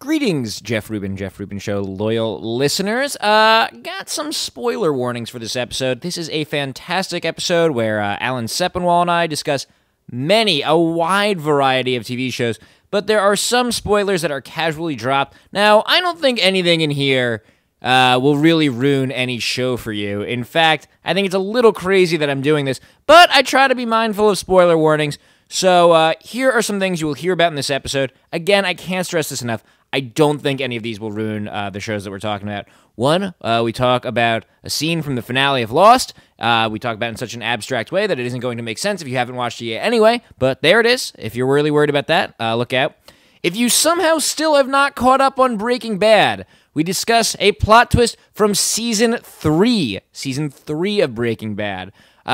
Greetings, Jeff Rubin Show loyal listeners. Got some spoiler warnings for this episode. This is a fantastic episode where Alan Sepinwall and I discuss a wide variety of TV shows, but there are some spoilers that are casually dropped. Now, I don't think anything in here will really ruin any show for you. In fact, I think it's a little crazy that I'm doing this, but I try to be mindful of spoiler warnings. So here are some things you will hear about in this episode. Again, I can't stress this enough. I don't think any of these will ruin the shows that we're talking about. One, we talk about a scene from the finale of Lost. We talk about it in such an abstract way that it isn't going to make sense if you haven't watched it yet anyway, but there it is. If you're really worried about that, look out. If you somehow still have not caught up on Breaking Bad, we discuss a plot twist from Season 3 of Breaking Bad.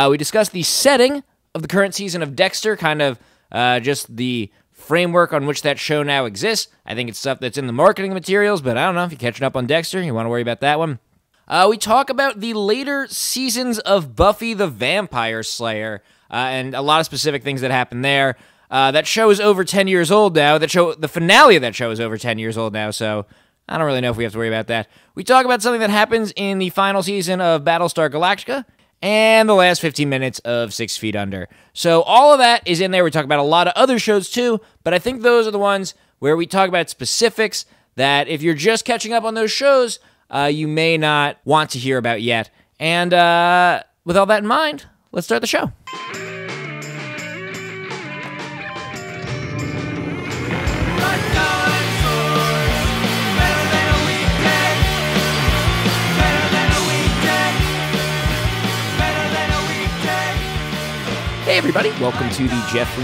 We discuss the setting of the current season of Dexter, kind of just the framework on which that show now exists. I think it's stuff that's in the marketing materials, but I don't know if you're catching up on Dexter, you want to worry about that one. We talk about the later seasons of Buffy the Vampire Slayer, and a lot of specific things that happen there. That show is over 10 years old now. The finale of that show is over 10 years old now, so I don't really know if we have to worry about that. We talk about something that happens in the final season of Battlestar Galactica, and the last 15 minutes of 6 Feet Under. So all of that is in there. We talk about a lot of other shows too, but I think those are the ones where we talk about specifics that if you're just catching up on those shows, you may not want to hear about yet. And with all that in mind, let's start the show. Hey everybody, welcome to the Jeff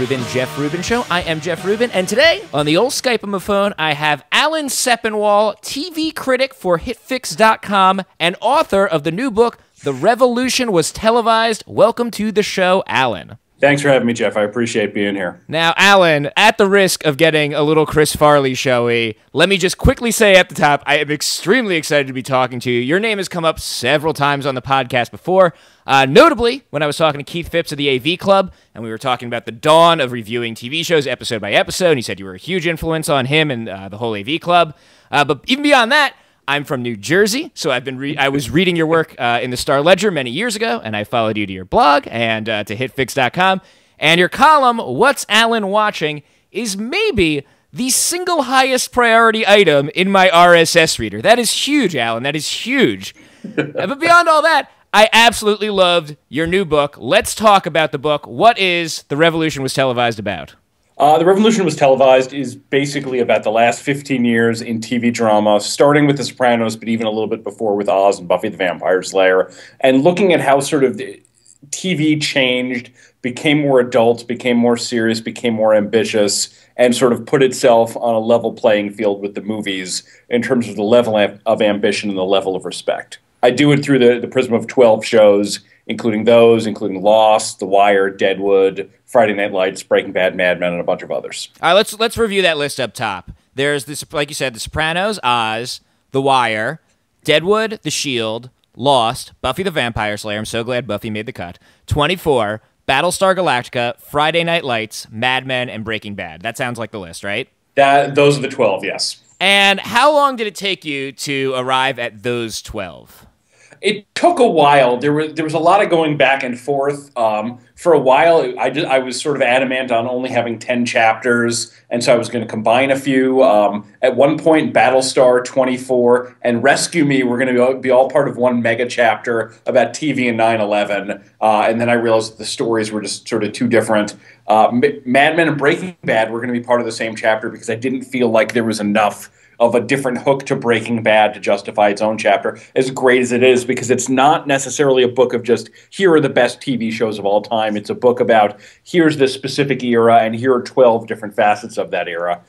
Rubin Show. I am Jeff Rubin, and today, on the old Skype on my phone, I have Alan Sepinwall, TV critic for HitFix.com, and author of the new book, The Revolution Was Televised. Welcome to the show, Alan. Thanks for having me, Jeff. I appreciate being here. Now, Alan, at the risk of getting a little Chris Farley showy, let me just quickly say at the top, I am extremely excited to be talking to you. Your name has come up several times on the podcast before, notably when I was talking to Keith Phipps of the AV Club, and we were talking about the dawn of reviewing TV shows episode by episode, and he said you were a huge influence on him and the whole AV Club. But even beyond that, I'm from New Jersey, so I was reading your work in the Star Ledger many years ago, and I followed you to your blog and to hitfix.com. And your column, What's Alan Watching, is maybe the single highest priority item in my RSS reader. That is huge, Alan. That is huge. But beyond all that, I absolutely loved your new book. Let's talk about the book. What is The Revolution Was Televised about? The Revolution Was Televised is basically about the last 15 years in TV drama, starting with The Sopranos, but even a little bit before with Oz and Buffy the Vampire Slayer, and looking at how sort of the TV changed, became more adult, became more serious, became more ambitious, and sort of put itself on a level playing field with the movies in terms of the level of ambition and the level of respect. I do it through the prism of 12 shows, including Lost, The Wire, Deadwood, Friday Night Lights, Breaking Bad, Mad Men, and a bunch of others. All right, let's review that list up top. There's this, like you said, The Sopranos, Oz, The Wire, Deadwood, The Shield, Lost, Buffy the Vampire Slayer. I'm so glad Buffy made the cut. 24, Battlestar Galactica, Friday Night Lights, Mad Men, and Breaking Bad. That sounds like the list, right? Those are the 12, yes. And how long did it take you to arrive at those 12? It took a while. There was a lot of going back and forth. For a while, I was sort of adamant on only having 10 chapters, and so I was going to combine a few. At one point, Battlestar 24 and Rescue Me were going to be all part of one mega chapter about TV and 9/11, and then I realized that the stories were just sort of too different. Mad Men and Breaking Bad were going to be part of the same chapter because I didn't feel like there was enough of a different hook to Breaking Bad to justify its own chapter, as great as it is, because it's not necessarily a book of just, here are the best TV shows of all time. It's a book about, here's this specific era, and here are 12 different facets of that era.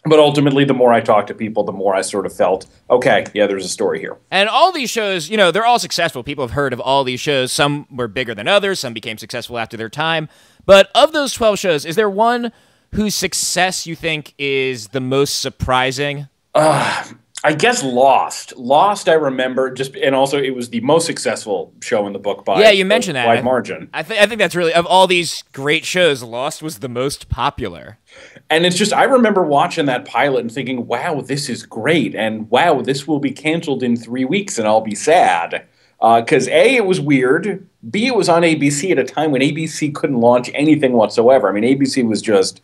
But ultimately, the more I talked to people, the more I sort of felt, okay, yeah, there's a story here. And all these shows, you know, they're all successful. People have heard of all these shows. Some were bigger than others. Some became successful after their time. But of those 12 shows, is there one whose success you think is the most surprising? I guess Lost. Lost, I remember, and also it was the most successful show in the book by you mentioned that. Margin. I think that's really, of all these great shows, Lost was the most popular. And it's just, I remember watching that pilot and thinking, wow, this is great. And wow, this will be canceled in 3 weeks and I'll be sad. Because A, it was weird. B, it was on ABC at a time when ABC couldn't launch anything whatsoever. I mean, ABC was just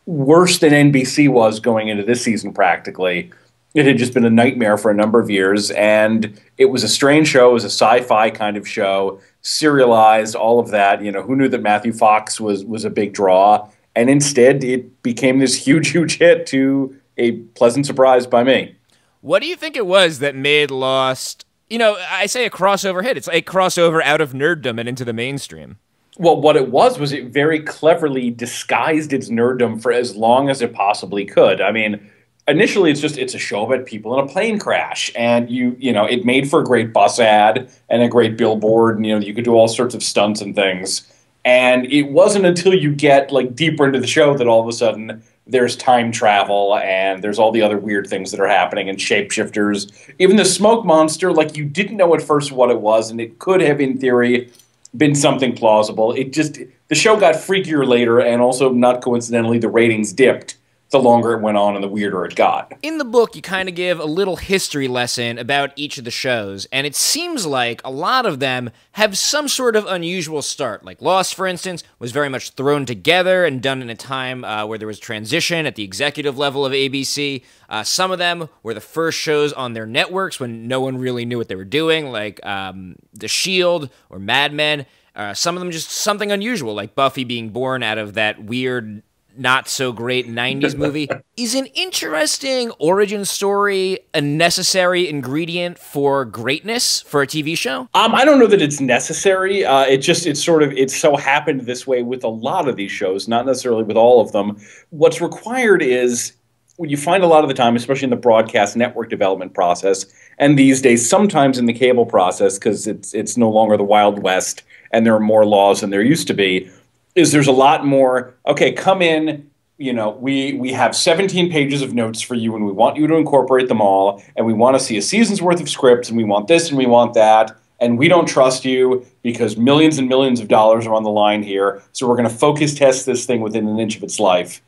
worse than NBC was going into this season practically. It had just been a nightmare for a number of years. And it was a strange show. It was a sci-fi kind of show, serialized, all of that. You know, who knew that Matthew Fox was a big draw? And instead, it became this huge, huge hit to a pleasant surprise by me. What do you think it was that made Lost, you know, I say a crossover hit. It's a crossover out of nerddom and into the mainstream. Well, what it was it very cleverly disguised its nerddom for as long as it possibly could. I mean, initially, it's a show about people in a plane crash. And, you know, it made for a great bus ad and a great billboard. And, you know, you could do all sorts of stunts and things. And it wasn't until you get like deeper into the show that all of a sudden there's time travel and there's all the other weird things that are happening and shapeshifters. Even the smoke monster, like you didn't know at first what it was, and it could have, in theory, been something plausible. The show got freakier later, and also not coincidentally, the ratings dipped the longer it went on and the weirder it got. In the book, you kind of give a little history lesson about each of the shows, and it seems like a lot of them have some sort of unusual start. Like Lost, for instance, was very much thrown together and done in a time where there was transition at the executive level of ABC. Some of them were the first shows on their networks when no one really knew what they were doing, like The Shield or Mad Men. Some of them just something unusual, like Buffy being born out of that weird not-so-great 90s movie. Is an interesting origin story a necessary ingredient for greatness for a TV show? I don't know that it's necessary. It so happened this way with a lot of these shows, not necessarily with all of them. What's required is, what you find a lot of the time, especially in the broadcast network development process, and these days sometimes in the cable process, because it's no longer the Wild West and there are more laws than there used to be, is there's a lot more, okay, come in, you know, we have 17 pages of notes for you and we want you to incorporate them all, and we want to see a season's worth of scripts, and we want this and we want that, and we don't trust you because millions and millions of dollars are on the line here, so we're going to focus test this thing within an inch of its life.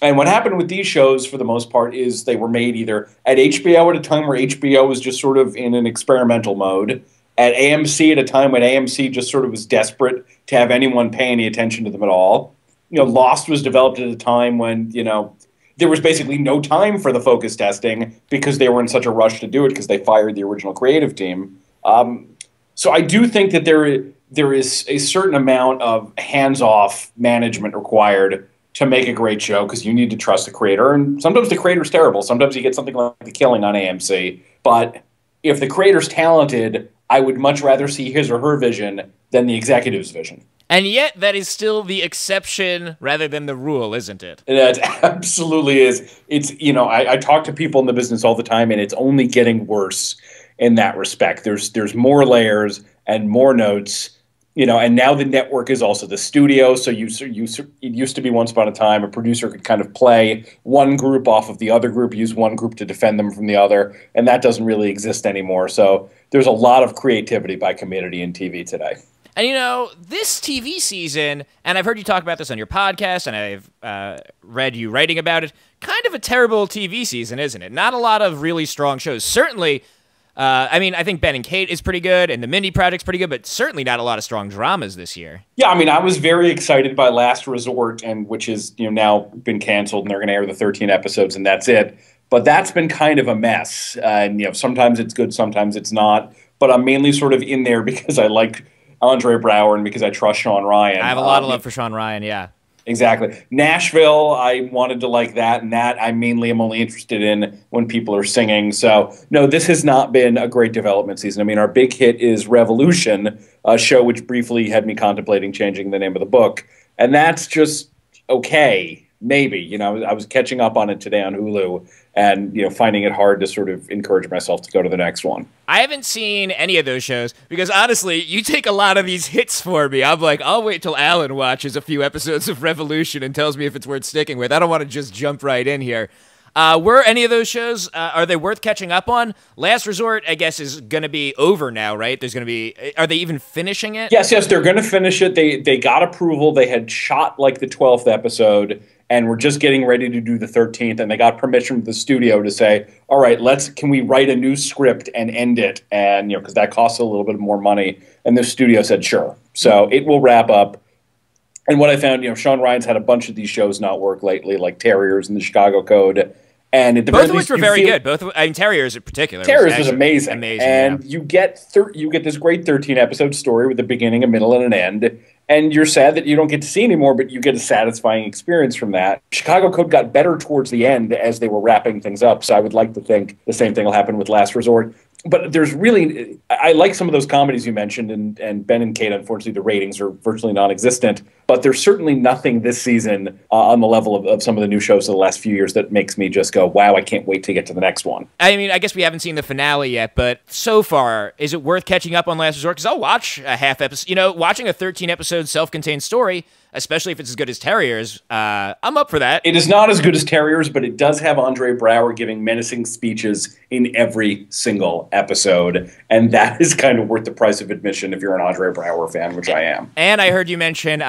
And what happened with these shows, for the most part, is they were made either at HBO at a time where HBO was just sort of in an experimental mode, at AMC at a time when AMC just sort of was desperate to have anyone pay any attention to them at all. You know, Lost was developed at a time when, you know, there was basically no time for the focus testing because they were in such a rush to do it because they fired the original creative team. So I do think that there is a certain amount of hands-off management required to make a great show, because you need to trust the creator. And sometimes the creator's terrible. Sometimes you get something like The Killing on AMC. But if the creator's talented, I would much rather see his or her vision than the executive's vision. And yet, that is still the exception rather than the rule, isn't it? It absolutely is. It's, you know, I talk to people in the business all the time, and it's only getting worse in that respect. There's more layers and more notes, you know, and now the network is also the studio. So it used to be once upon a time a producer could kind of play one group off of the other group, use one group to defend them from the other, and that doesn't really exist anymore. So there's a lot of creativity by committee in TV today. And, you know, this TV season, and I've heard you talk about this on your podcast, and I've read you writing about it, kind of a terrible TV season, isn't it? Not a lot of really strong shows. Certainly, I mean, I think Ben and Kate is pretty good, and the Mindy Project's pretty good, but certainly not a lot of strong dramas this year. Yeah, I mean, I was very excited by Last Resort, and which is, you know, now been canceled, and they're going to air the 13 episodes, and that's it. But that's been kind of a mess. And, you know, sometimes it's good, sometimes it's not. But I'm mainly sort of in there because I like Andre Brower and because I trust Sean Ryan. I have a lot of love for Sean Ryan, yeah. Exactly. Nashville, I wanted to like that, and that I mainly am only interested in when people are singing. So, no, this has not been a great development season. I mean, our big hit is Revolution, a show which briefly had me contemplating changing the name of the book. And that's just okay. Maybe, you know, I was catching up on it today on Hulu and, you know, finding it hard to sort of encourage myself to go to the next one. I haven't seen any of those shows because, honestly, you take a lot of these hits for me. I'm like, I'll wait till Alan watches a few episodes of Revolution and tells me if it's worth sticking with. I don't want to just jump right in here. Were any of those shows, are they worth catching up on? Last Resort, I guess, is going to be over now, right? There's going to be, are they even finishing it? Yes, they're going to finish it. They got approval. They had shot like the 12th episode, and we're just getting ready to do the 13th, and they got permission from the studio to say, all right, can we write a new script and end it? And, because that costs a little bit more money. And the studio said, sure. So it will wrap up. And what I found, Sean Ryan's had a bunch of these shows not work lately, like Terriers and the Chicago Code. And at the both very of which least, were very good. Terriers in particular. Terriers was amazing. And yeah. you get this great 13-episode story with a beginning, a middle, and an end. And you're sad that you don't get to see anymore, but you get a satisfying experience from that. Chicago Code got better towards the end as they were wrapping things up. So I would like to think the same thing will happen with Last Resort. But I like some of those comedies you mentioned, and Ben and Kate, unfortunately, the ratings are virtually non-existent. But there's certainly nothing this season on the level of some of the new shows of the last few years that makes me just go, wow, I can't wait to get to the next one. I mean, I guess we haven't seen the finale yet, but so far, is it worth catching up on Last Resort? Because I'll watch a half episode. Watching a 13-episode self-contained story, especially if it's as good as Terriers, I'm up for that. It is not as good as Terriers, but it does have Andre Braugher giving menacing speeches in every single episode, and that is kind of worth the price of admission if you're an Andre Braugher fan, which I am. And I heard you mention,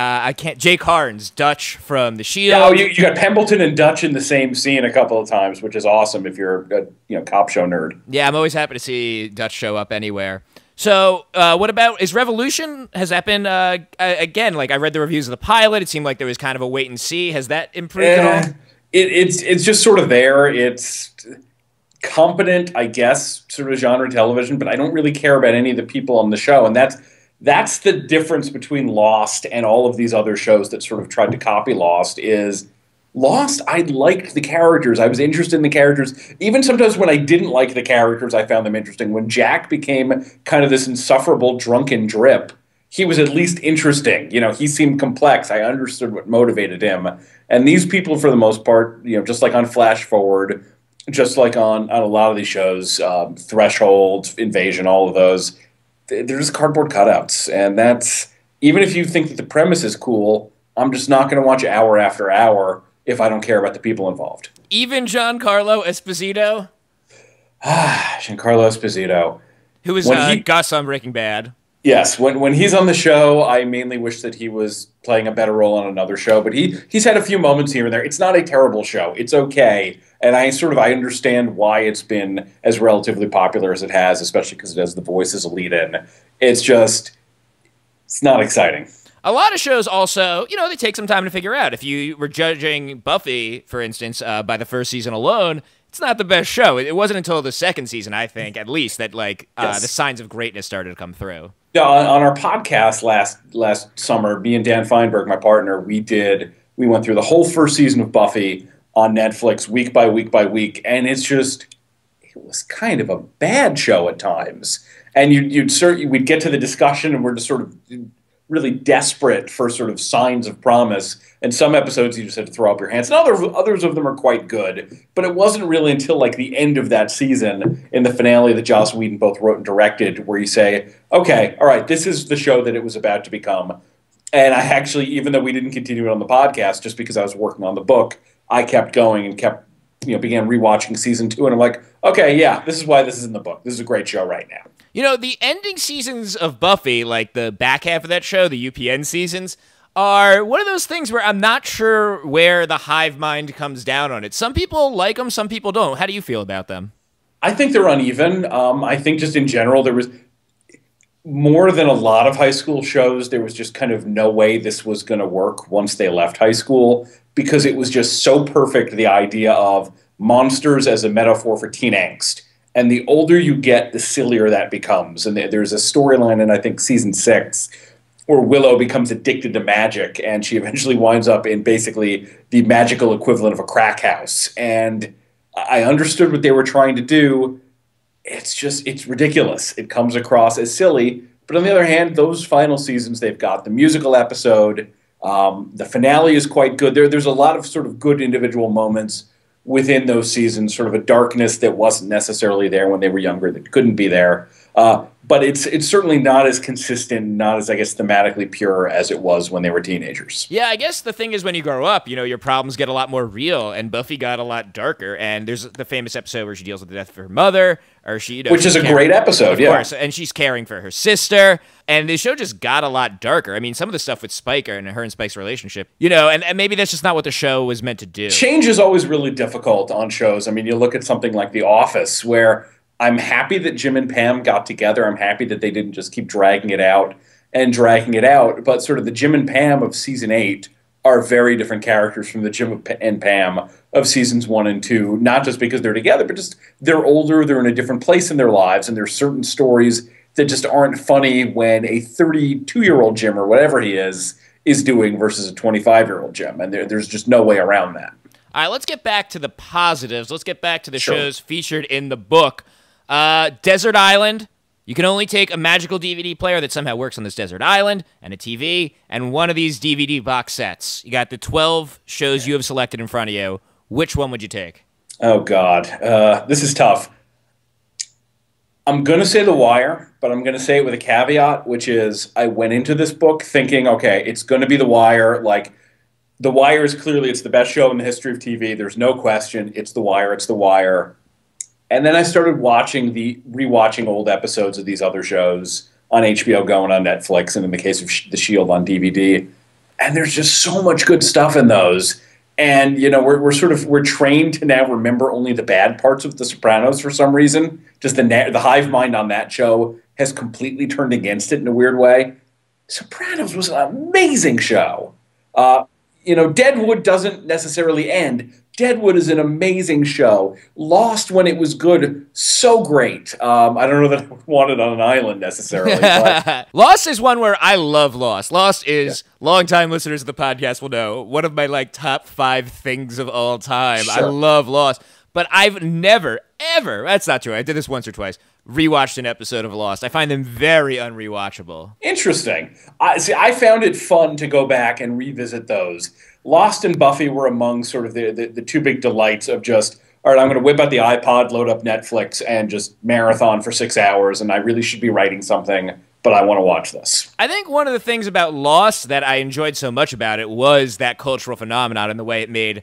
Jake Harns, Dutch from The Shield. Oh, you got Pembleton and Dutch in the same scene a couple of times, which is awesome if you're a cop show nerd. Yeah, I'm always happy to see Dutch show up anywhere. So, what about, is Revoloution, has that been, again, like I read the reviews of the pilot, it seemed like there was kind of a wait and see. Has that improved at all? It's just sort of there. It's competent, I guess, sort of genre television, but I don't really care about any of the people on the show. And that's the difference between Lost and all of these other shows that sort of tried to copy Lost is Lost, I liked the characters. I was interested in the characters. Even sometimes when I didn't like the characters, I found them interesting. When Jack became kind of this insufferable drunken drip, he was at least interesting. He seemed complex. I understood what motivated him. And these people, for the most part, just like on Flash Forward, just like on a lot of these shows, Threshold, Invasion, all of those, they're just cardboard cutouts. And that's, even if you think that the premise is cool, I'm just not going to watch hour after hour if I don't care about the people involved. Even Giancarlo Esposito? Giancarlo Esposito. Who was Gus on Breaking Bad. Yes, when he's on the show, I mainly wish that he was playing a better role on another show. But he's had a few moments here and there. It's not a terrible show. It's okay. And I understand why it's been as relatively popular as it has, especially because it has the voice as a lead-in. It's not exciting. A lot of shows also, they take some time to figure out. If you were judging Buffy, for instance, by the first season alone, it's not the best show. It wasn't until the second season, I think, at least, that the signs of greatness started to come through. Yeah, on our podcast last summer, me and Dan Feinberg, my partner, we went through the whole first season of Buffy on Netflix week by week by week, and it was kind of a bad show at times. And we'd get to the discussion, and we're just sort of really desperate for sort of signs of promise. And some episodes you just had to throw up your hands. And others of them are quite good. But it wasn't really until like the end of that season in the finale that Joss Whedon both wrote and directed where you say, okay, all right, this is the show that it was about to become. And I actually, even though we didn't continue it on the podcast, just because I was working on the book, I kept going and began rewatching season 2. And I'm like, okay, yeah, this is why this is in the book. This is a great show right now. The ending seasons of Buffy, like the back half of that show, the UPN seasons, are one of those things where I'm not sure where the hive mind comes down on it. Some people like them, some people don't. How do you feel about them? I think they're uneven. I think just in general, there was more than a lot of high school shows, there was just kind of no way this was going to work once they left high school because it was just so perfect, the idea of monsters as a metaphor for teen angst. And the older you get, the sillier that becomes. And there's a storyline in, I think, season 6 where Willow becomes addicted to magic, and she eventually winds up in basically the magical equivalent of a crack house. And I understood what they were trying to do. It's ridiculous. It comes across as silly. But on the other hand, those final seasons, they've got the musical episode. The finale is quite good. There's a lot of sort of good individual moments within those seasons, sort of a darkness that wasn't necessarily there when they were younger, that couldn't be there. But it's certainly not as consistent, not as, I guess, thematically pure as it was when they were teenagers. Yeah, I guess the thing is when you grow up, your problems get a lot more real, and Buffy got a lot darker. And there's the famous episode where she deals with the death of her mother, or which is a great episode, of course, and she's caring for her sister. And the show just got a lot darker. I mean, some of the stuff with Spike and her and Spike's relationship, and maybe that's just not what the show was meant to do. Change is always really difficult on shows. I mean, you look at something like The Office, where I'm happy that Jim and Pam got together. I'm happy that they didn't just keep dragging it out. But sort of the Jim and Pam of season 8 are very different characters from the Jim and Pam of seasons 1 and 2, not just because they're together, but just they're older, they're in a different place in their lives, and there's certain stories that just aren't funny when a 32-year-old Jim or whatever he is doing versus a 25-year-old Jim, and there's just no way around that. All right, let's get back to the positives. Let's get back to the shows featured in the book. Desert Island. You can only take a magical DVD player that somehow works on this desert island, and a TV, and one of these DVD box sets. You got the 12 shows you have selected in front of you. Which one would you take? Oh, God. This is tough. I'm going to say The Wire, but I'm going to say it with a caveat, which is I went into this book thinking, okay, it's going to be The Wire. Like, The Wire is clearly, it's the best show in the history of TV. There's no question. It's The Wire. It's The Wire. And then I started rewatching old episodes of these other shows on HBO Go and on Netflix, and in the case of The Shield on DVD. And there's just so much good stuff in those. And, we're trained to now remember only the bad parts of The Sopranos for some reason. Just the hive mind on that show has completely turned against it in a weird way. Sopranos was an amazing show. Deadwood doesn't necessarily end. Deadwood is an amazing show. Lost, when it was good, so great. I don't know that I would want it on an island necessarily. But Lost is one where I love Lost. Lost is, longtime listeners of the podcast will know, one of my top 5 things of all time. Sure. I love Lost. But I've never, ever, that's not true, I did this once or twice, rewatched an episode of Lost. I find them very unrewatchable. Interesting. I found it fun to go back and revisit those. Lost and Buffy were among sort of the two big delights of just, all right, I'm going to whip out the iPod, load up Netflix, and just marathon for 6 hours, and I really should be writing something, but I want to watch this. I think one of the things about Lost that I enjoyed so much about it was that cultural phenomenon and the way it made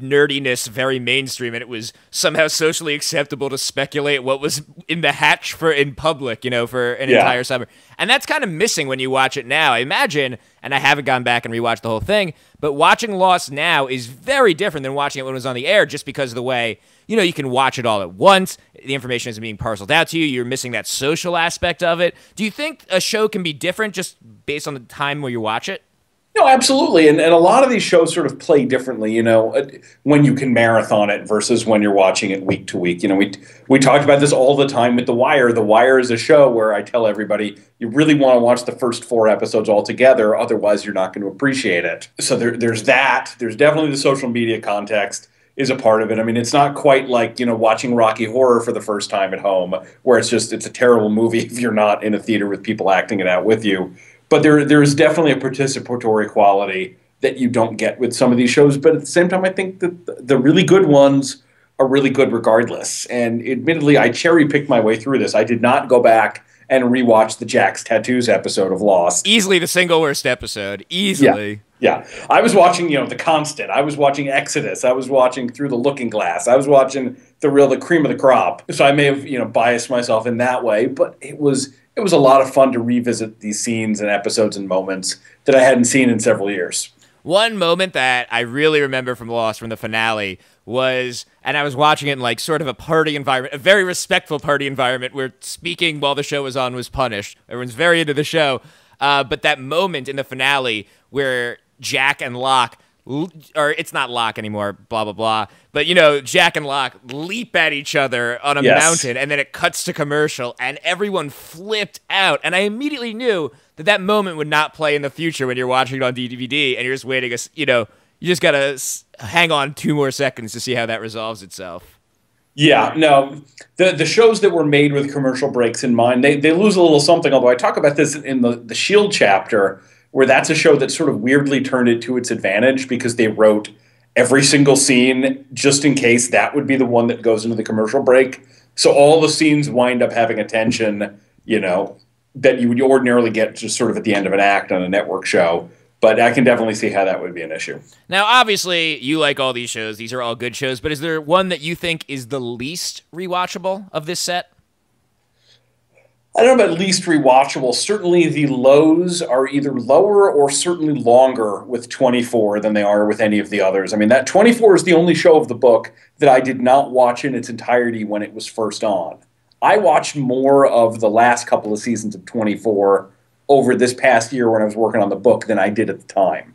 nerdiness very mainstream, and it was somehow socially acceptable to speculate what was in the hatch in public, for an entire summer. And that's kind of missing when you watch it now. I imagine, and I haven't gone back and rewatched the whole thing, but watching Lost now is very different than watching it when it was on the air, just because of the way, you can watch it all at once. The information isn't being parceled out to you. You're missing that social aspect of it. Do you think a show can be different just based on the time where you watch it? No, absolutely. And a lot of these shows sort of play differently, when you can marathon it versus when you're watching it week to week. We talked about this all the time with The Wire. The Wire is a show where I tell everybody, you really want to watch the first 4 episodes all together, otherwise you're not going to appreciate it. So there's that. There's definitely the social media context is a part of it. I mean, it's not quite like, watching Rocky Horror for the first time at home, where it's a terrible movie if you're not in a theater with people acting it out with you. But there is definitely a participatory quality that you don't get with some of these shows. But at the same time, I think that the really good ones are really good regardless. And admittedly, I cherry-picked my way through this. I did not go back and rewatch the Jack's Tattoos episode of Lost. Easily the single worst episode. Easily. Yeah. I was watching, The Constant. I was watching Exodus. I was watching Through the Looking Glass. I was watching the cream of the crop. So I may have, biased myself in that way. But it was a lot of fun to revisit these scenes and episodes and moments that I hadn't seen in several years. One moment that I really remember from Lost, from the finale, was, and I was watching it in sort of a party environment, a very respectful party environment where speaking while the show was on was punished. Everyone's very into the show. But that moment in the finale where Jack and Locke, or it's not Locke anymore, blah, blah, blah. But, Jack and Locke leap at each other on a mountain, and then it cuts to commercial, and everyone flipped out. And I immediately knew that moment would not play in the future when you're watching it on DVD, and you're just waiting, you just got to hang on 2 more seconds to see how that resolves itself. Yeah, no, the shows that were made with commercial breaks in mind, they lose a little something, although I talk about this in the Shield chapter, where that's a show that sort of weirdly turned it to its advantage because they wrote every single scene, just in case that would be the one that goes into the commercial break. So all the scenes wind up having a tension, that you would ordinarily get just sort of at the end of an act on a network show. But I can definitely see how that would be an issue. Now, obviously, you like all these shows. These are all good shows. But is there one that you think is the least rewatchable of this set? I don't know about least rewatchable. Certainly the lows are either lower or certainly longer with 24 than they are with any of the others. I mean, that 24 is the only show of the book that I did not watch in its entirety when it was first on. I watched more of the last couple of seasons of 24 over this past year when I was working on the book than I did at the time.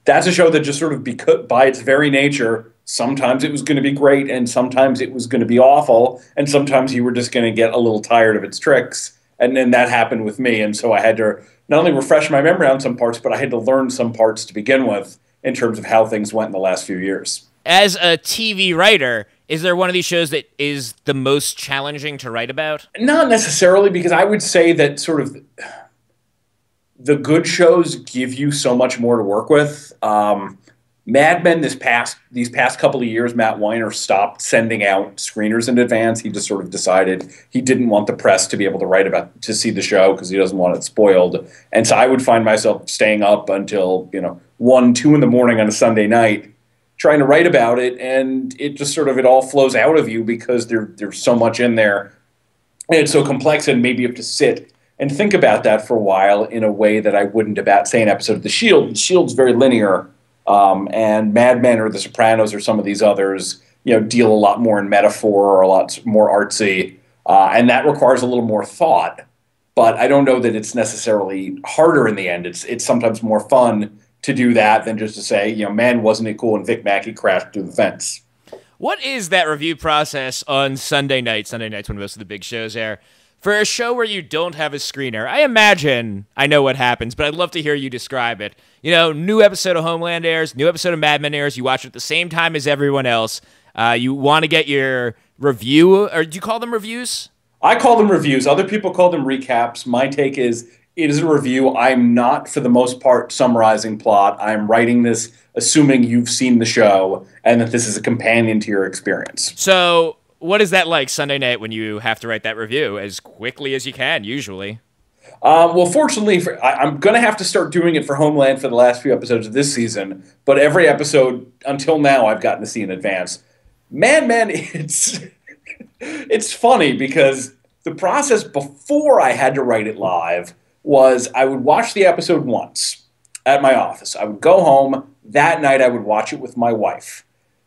That's a show that just sort of, by its very nature, sometimes it was going to be great and sometimes it was going to be awful, and sometimes you were just going to get a little tired of its tricks. And then that happened with me, and so I had to not only refresh my memory on some parts, but I had to learn some parts to begin with in terms of how things went in the last few years. As a TV writer, is there one of these shows that is the most challenging to write about? Not necessarily, because I would say that sort of the good shows give you so much more to work with. Mad Men, these past couple of years, Matt Weiner stopped sending out screeners in advance. He just sort of decided he didn't want the press to be able to see the show because he doesn't want it spoiled. And so I would find myself staying up until 1, 2 in the morning on a Sunday night trying to write about it, and it just sort of, it all flows out of you because there's so much in there, and it's so complex, and maybe you have to sit and think about that for a while in a way that I wouldn't about, say, an episode of The Shield. The Shield's very linear, and Mad Men or The Sopranos or some of these others, deal a lot more in metaphor or a lot more artsy, and that requires a little more thought. But I don't know that it's necessarily harder in the end. It's sometimes more fun to do that than just to say, man, wasn't it cool, and Vic Mackey crashed through the fence. What is that review process on Sunday nights? Sunday nights when most of the big shows air. For a show where you don't have a screener, I imagine I know what happens, but I'd love to hear you describe it. New episode of Homeland airs, new episode of Mad Men airs. You watch it at the same time as everyone else. You want to get your review, or do you call them reviews? I call them reviews. Other people call them recaps. My take is it is a review. I'm not, for the most part, summarizing plot. I'm writing this assuming you've seen the show and that this is a companion to your experience. So what is that like Sunday night when you have to write that review as quickly as you can, usually? Well, fortunately, I'm going to have to start doing it for Homeland for the last few episodes of this season, but every episode until now I've gotten to see in advance. Mad Men, it's funny because the process before I had to write it live was I would watch the episode once at my office. I would go home. That night I would watch it with my wife.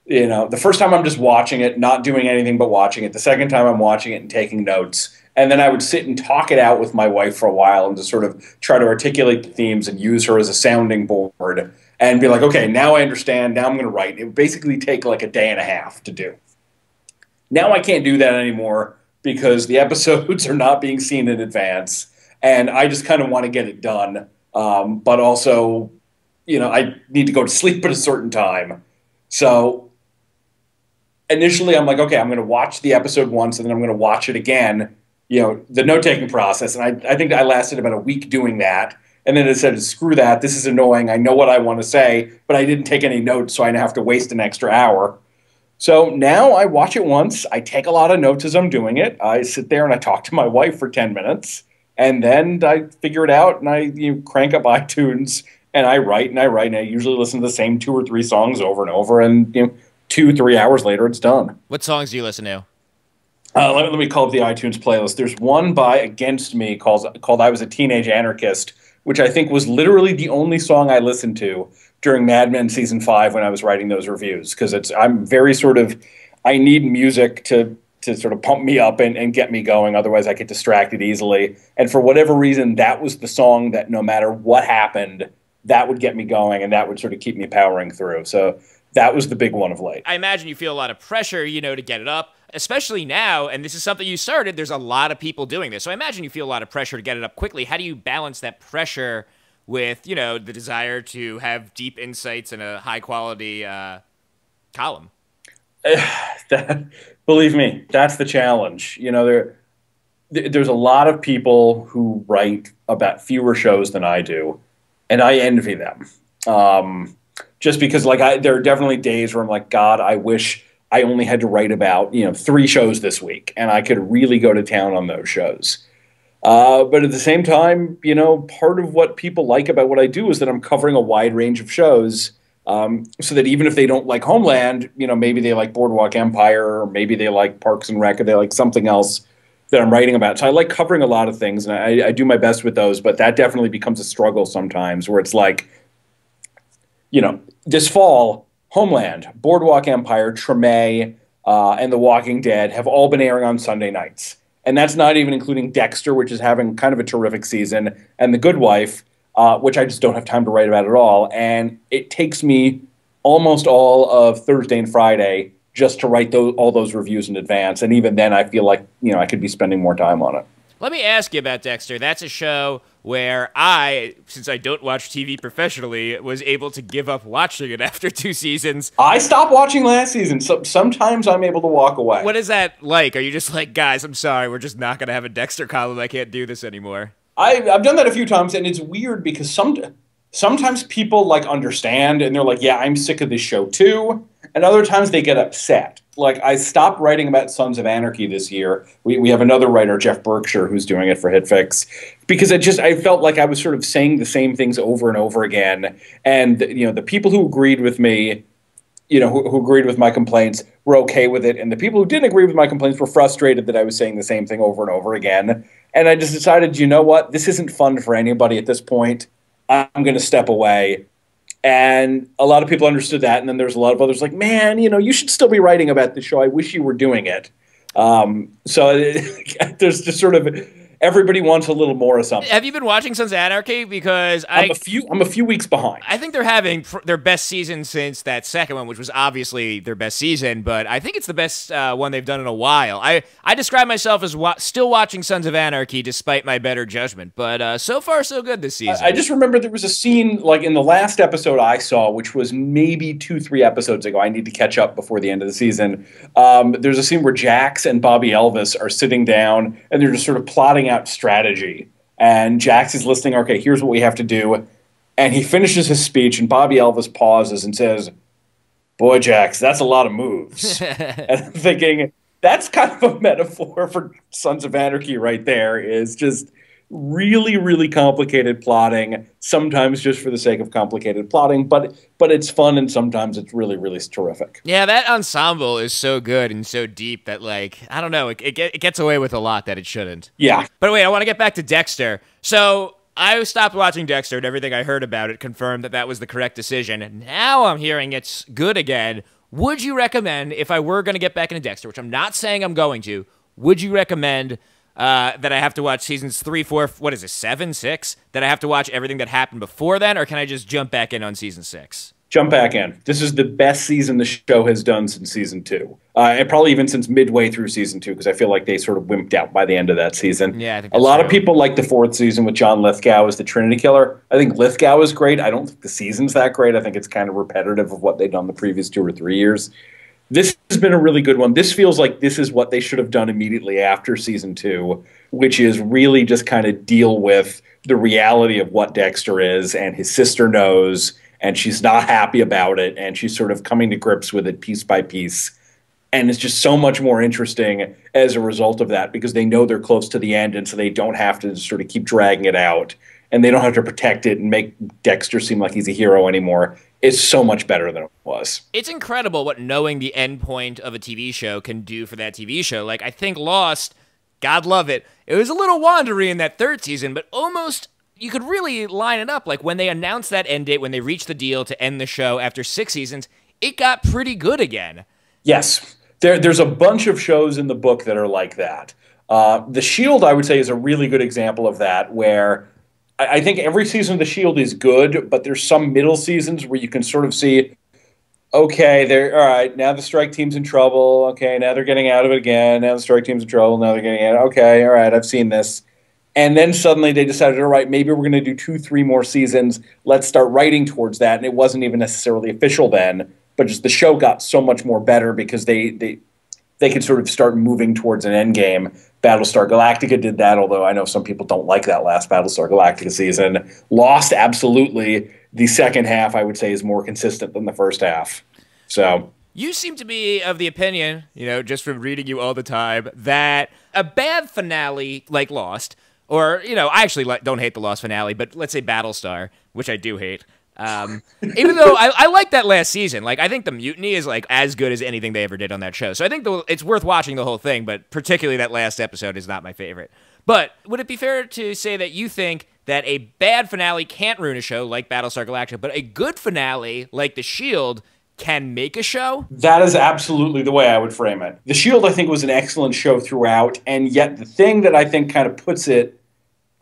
The first time I'm just watching it, not doing anything but watching it. The second time I'm watching it and taking notes. And then I would sit and talk it out with my wife for a while and just sort of try to articulate the themes and use her as a sounding board and be like, okay, now I understand. Now I'm going to write. It would basically take like a day and a half to do. Now I can't do that anymore because the episodes are not being seen in advance. And I just kind of want to get it done. But also, I need to go to sleep at a certain time. So initially I'm like, okay, I'm going to watch the episode once and then I'm going to watch it again, the note-taking process. And I think I lasted about a week doing that. And then I said, screw that. This is annoying. I know what I want to say, but I didn't take any notes, so I have to waste an extra hour. So now I watch it once. I take a lot of notes as I'm doing it. I sit there and I talk to my wife for 10 minutes. And then I figure it out, and I crank up iTunes, and I write, and I usually listen to the same 2 or 3 songs over and over, and 2-3 hours later, it's done. What songs do you listen to? Let me call up the iTunes playlist. There's one by Against Me called I Was a Teenage Anarchist, which I think was literally the only song I listened to during Mad Men Season 5 when I was writing those reviews, because I'm very I need music to sort of pump me up and get me going. Otherwise, I get distracted easily. And for whatever reason, that was the song that no matter what happened, that would get me going and that would sort of keep me powering through. So that was the big one of late. I imagine you feel a lot of pressure, to get it up, especially now. And this is something you started. There's a lot of people doing this. So I imagine you feel a lot of pressure to get it up quickly. How do you balance that pressure with, the desire to have deep insights and a high quality column? Believe me, that's the challenge. There's a lot of people who write about fewer shows than I do, and I envy them. just because there are definitely days where I'm like, God, I wish I only had to write about 3 shows this week, and I could really go to town on those shows. But at the same time, part of what people like about what I do is that I'm covering a wide range of shows, so that even if they don't like Homeland, maybe they like Boardwalk Empire, or maybe they like Parks and Rec, or they like something else that I'm writing about. So I like covering a lot of things, and I do my best with those, but that definitely becomes a struggle sometimes, where it's like, this fall, Homeland, Boardwalk Empire, Treme, and The Walking Dead have all been airing on Sunday nights. And that's not even including Dexter, which is having kind of a terrific season, and The Good Wife, which I just don't have time to write about at all. And it takes me almost all of Thursday and Friday just to write all those reviews in advance. And even then, I feel like, I could be spending more time on it. Let me ask you about Dexter. That's a show where since I don't watch TV professionally, was able to give up watching it after 2 seasons. I stopped watching last season, so sometimes I'm able to walk away. What is that like? Are you just like, guys, I'm sorry, we're just not going to have a Dexter column. I can't do this anymore. I've done that a few times, and it's weird because sometimes people understand, and they're like, yeah, I'm sick of this show too. And other times they get upset. Like, I stopped writing about Sons of Anarchy this year. We have another writer, Jeff Berkshire, who's doing it for HitFix, because I felt like I was sort of saying the same things over and over again. And, the people who agreed with me, who agreed with my complaints were okay with it. And the people who didn't agree with my complaints were frustrated that I was saying the same thing over and over again. And I just decided, you know what? This isn't fun for anybody at this point. I'm going to step away. And a lot of people understood that. And then there's a lot of others like, man, you should still be writing about this show. I wish you were doing it. So there's just sort of everybody wants a little more of something. Have you been watching Sons of Anarchy? Because I'm a few weeks behind. I think they're having their best season since that second one, which was obviously their best season, but I think it's the best one they've done in a while. I describe myself as still watching Sons of Anarchy despite my better judgment, but so far so good this season. I just remember there was a scene in the last episode I saw, which was maybe 2-3 episodes ago. I need to catch up before the end of the season. There's a scene where Jax and Bobby Elvis are sitting down and they're just sort of plotting out strategy. And Jax is listening, okay, here's what we have to do. And he finishes his speech, and Bobby Elvis pauses and says, boy, Jax, that's a lot of moves. And I'm thinking, that's kind of a metaphor for Sons of Anarchy right there, is just really, really complicated plotting, sometimes just for the sake of complicated plotting, but it's fun, and sometimes it's really, really terrific. Yeah, that ensemble is so good and so deep that, I don't know, it gets away with a lot that it shouldn't. Yeah. But wait, I want to get back to Dexter. So I stopped watching Dexter, and everything I heard about it confirmed that was the correct decision, and now I'm hearing it's good again. Would you recommend, if I were going to get back into Dexter, which I'm not saying I'm going to, would you recommend that I have to watch seasons 3, 4, 7, 6? That I have to watch everything that happened before then, or can I just jump back in on season 6? Jump back in. This is the best season the show has done since season 2. And probably even since midway through season 2, because I feel like they sort of wimped out by the end of that season. Yeah, I think a lot of people like the 4th season with John Lithgow as the Trinity Killer. I think Lithgow is great. I don't think the season's that great. I think it's kind of repetitive of what they've done the previous 2 or 3 years. This has been a really good one. This feels like this is what they should have done immediately after season 2, which is really just kind of deal with the reality of what Dexter is, and his sister knows, and she's not happy about it, and she's sort of coming to grips with it piece by piece. And it's just so much more interesting as a result of that, because they know they're close to the end, and so they don't have to sort of keep dragging it out, and they don't have to protect it and make Dexter seem like he's a hero anymore. It's so much better than it was. It's incredible what knowing the end point of a TV show can do for that TV show. I think Lost, God love it, it was a little wandery in that 3rd season, but almost you could really line it up. When they announced that end date, when they reached the deal to end the show after 6 seasons, it got pretty good again. Yes. There's a bunch of shows in the book that are like that. The Shield, I would say, is a really good example of that, where I think every season of The Shield is good, but there's some middle seasons where you can sort of see, okay, all right, now the strike team's in trouble. Okay, now they're getting out of it again. Now the strike team's in trouble. Now they're getting out. Okay, all right, I've seen this. And then suddenly they decided, all right, maybe we're going to do 2-3 more seasons. Let's start writing towards that. And it wasn't even necessarily official then, but just the show got so much more better because they could sort of start moving towards an end game. Battlestar Galactica did that, although I know some people don't like that last Battlestar Galactica season. Lost absolutely the second half, I would say, is more consistent than the first half. So you seem to be of the opinion, just from reading you all the time, that a bad finale like Lost, or, I actually don't hate the Lost finale, but let's say Battlestar, which I do hate. Even though I like that last season, like, I think the mutiny is like as good as anything they ever did on that show. So I think it's worth watching the whole thing, but particularly that last episode is not my favorite. But would it be fair to say that you think that a bad finale can't ruin a show like Battlestar Galactica, but a good finale like The Shield can make a show? That is absolutely the way I would frame it. The Shield, I think, was an excellent show throughout, and yet the thing that I think kind of puts it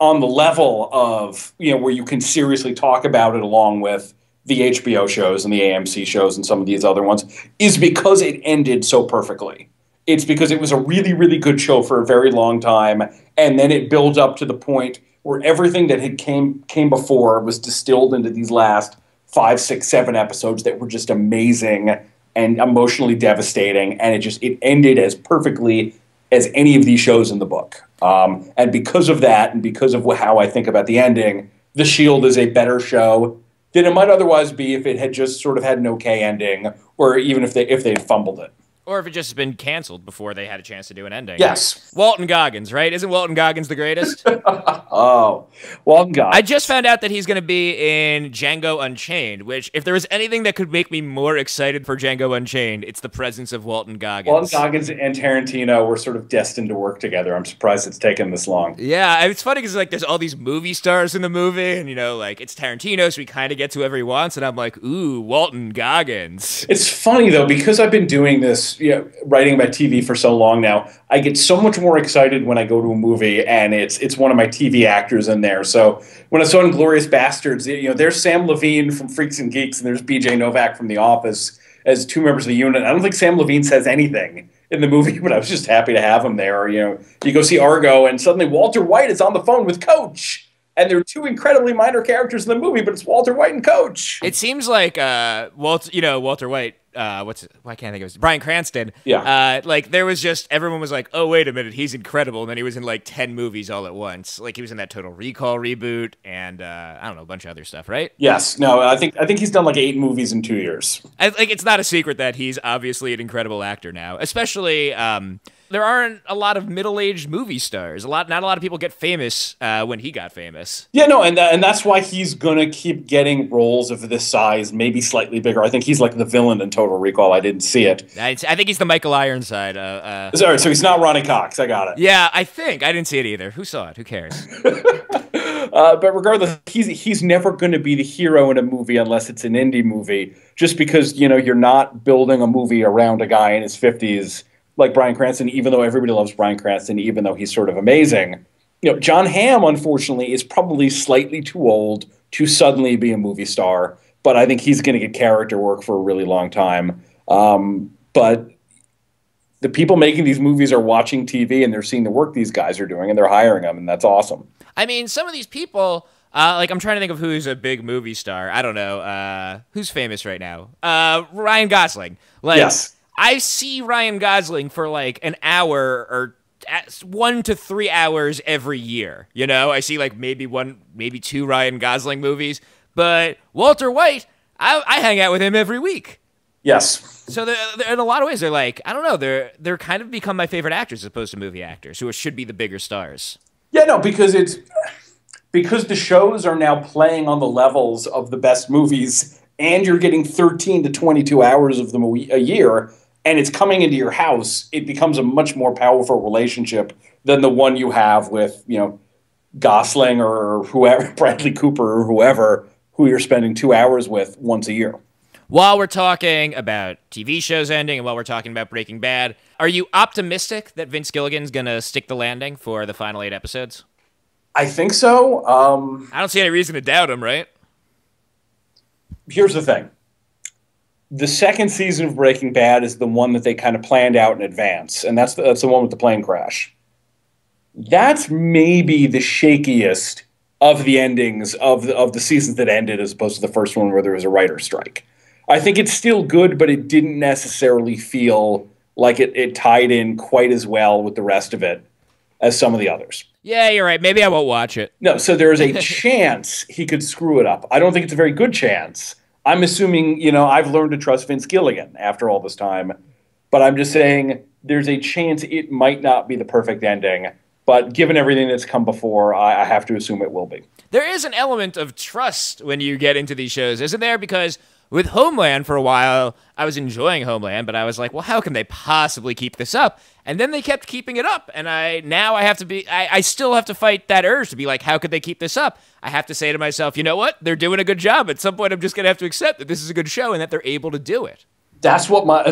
on the level of, where you can seriously talk about it along with the HBO shows and the AMC shows and some of these other ones, is because it ended so perfectly. It's because it was a really, really good show for a very long time, and then it built up to the point where everything that had came before was distilled into these last 5, 6, 7 episodes that were just amazing and emotionally devastating, and it ended as perfectly as any of these shows in the book. And because of that, and because of how I think about the ending, The Shield is a better show than it might otherwise be if it had just sort of had an okay ending, or even if they had fumbled it. Or if it just been canceled before they had a chance to do an ending. Yes. Walton Goggins, right? Isn't Walton Goggins the greatest? Oh, Walton Goggins. I just found out that he's going to be in Django Unchained, which, if there was anything that could make me more excited for Django Unchained, it's the presence of Walton Goggins. Walton Goggins and Tarantino were sort of destined to work together. I'm surprised it's taken this long. Yeah, it's funny because there's all these movie stars in the movie, and it's Tarantino, so we kind of get to whoever he wants, and I'm like, ooh, Walton Goggins. It's funny though, because I've been doing this, writing about TV for so long now, I get so much more excited when I go to a movie and it's one of my TV actors in there. So when I saw Inglourious Bastards, there's Sam Levine from Freaks and Geeks and there's BJ Novak from The Office as two members of the unit. I don't think Sam Levine says anything in the movie, but I was just happy to have him there. You go see Argo and suddenly Walter White is on the phone with Coach. And there are two incredibly minor characters in the movie, but it's Walter White and Coach. It seems like Walter White. Why can't I think of his Bryan Cranston? Yeah. There was just everyone was like, oh wait a minute, he's incredible, and then he was in like 10 movies all at once. Like he was in that Total Recall reboot and I don't know, a bunch of other stuff, right? Yes. No, I think he's done like 8 movies in 2 years. It's not a secret that he's obviously an incredible actor now, especially. There aren't a lot of middle-aged movie stars. Not a lot of people get famous when he got famous. Yeah, no, and that's why he's gonna keep getting roles of this size, maybe slightly bigger. I think he's like the villain in Total Recall. I didn't see it. I think he's the Michael Ironside. Sorry, so he's not Ronnie Cox. I got it. Yeah, I didn't see it either. Who saw it? Who cares? But regardless, he's never going to be the hero in a movie unless it's an indie movie. Just because you're not building a movie around a guy in his 50s. Like Bryan Cranston, even though everybody loves Bryan Cranston, even though he's sort of amazing. John Hamm, unfortunately, is probably slightly too old to suddenly be a movie star, but I think he's going to get character work for a really long time. But the people making these movies are watching TV and they're seeing the work these guys are doing and they're hiring them, and that's awesome. I mean, some of these people, I'm trying to think of who's a big movie star. I don't know. Who's famous right now? Ryan Gosling. Yes. I see Ryan Gosling for like an hour or 1 to 3 hours every year. I see like maybe 2 Ryan Gosling movies, but Walter White, I hang out with him every week. Yes. So in a lot of ways, they're like, I don't know, they're kind of become my favorite actors as opposed to movie actors who should be the bigger stars. Yeah, no, because the shows are now playing on the levels of the best movies, and you're getting 13 to 22 hours of them a year. And it's coming into your house, it becomes a much more powerful relationship than the one you have with, Gosling or whoever, Bradley Cooper or whoever, who you're spending 2 hours with once a year. While we're talking about TV shows ending and while we're talking about Breaking Bad, are you optimistic that Vince Gilligan's going to stick the landing for the final 8 episodes? I think so. I don't see any reason to doubt him, right? Here's the thing. The second season of Breaking Bad is the one that they kind of planned out in advance, and that's the one with the plane crash. That's maybe the shakiest of the endings of the seasons that ended as opposed to the first one where there was a writer's strike. I think it's still good, but it didn't necessarily feel like it tied in quite as well with the rest of it as some of the others. Yeah, you're right. Maybe I won't watch it. No, so there is a chance he could screw it up. I don't think it's a very good chance. I'm assuming, I've learned to trust Vince Gilligan after all this time, but I'm just saying there's a chance it might not be the perfect ending. But given everything that's come before, I have to assume it will be. There is an element of trust when you get into these shows, isn't there? Because with Homeland for a while, I was enjoying Homeland, but I was like, well, how can they possibly keep this up? And then they kept keeping it up, and I still have to fight that urge to be like, how could they keep this up? I have to say to myself, you know what? They're doing a good job. At some point, I'm just going to have to accept that this is a good show and that they're able to do it. That's what my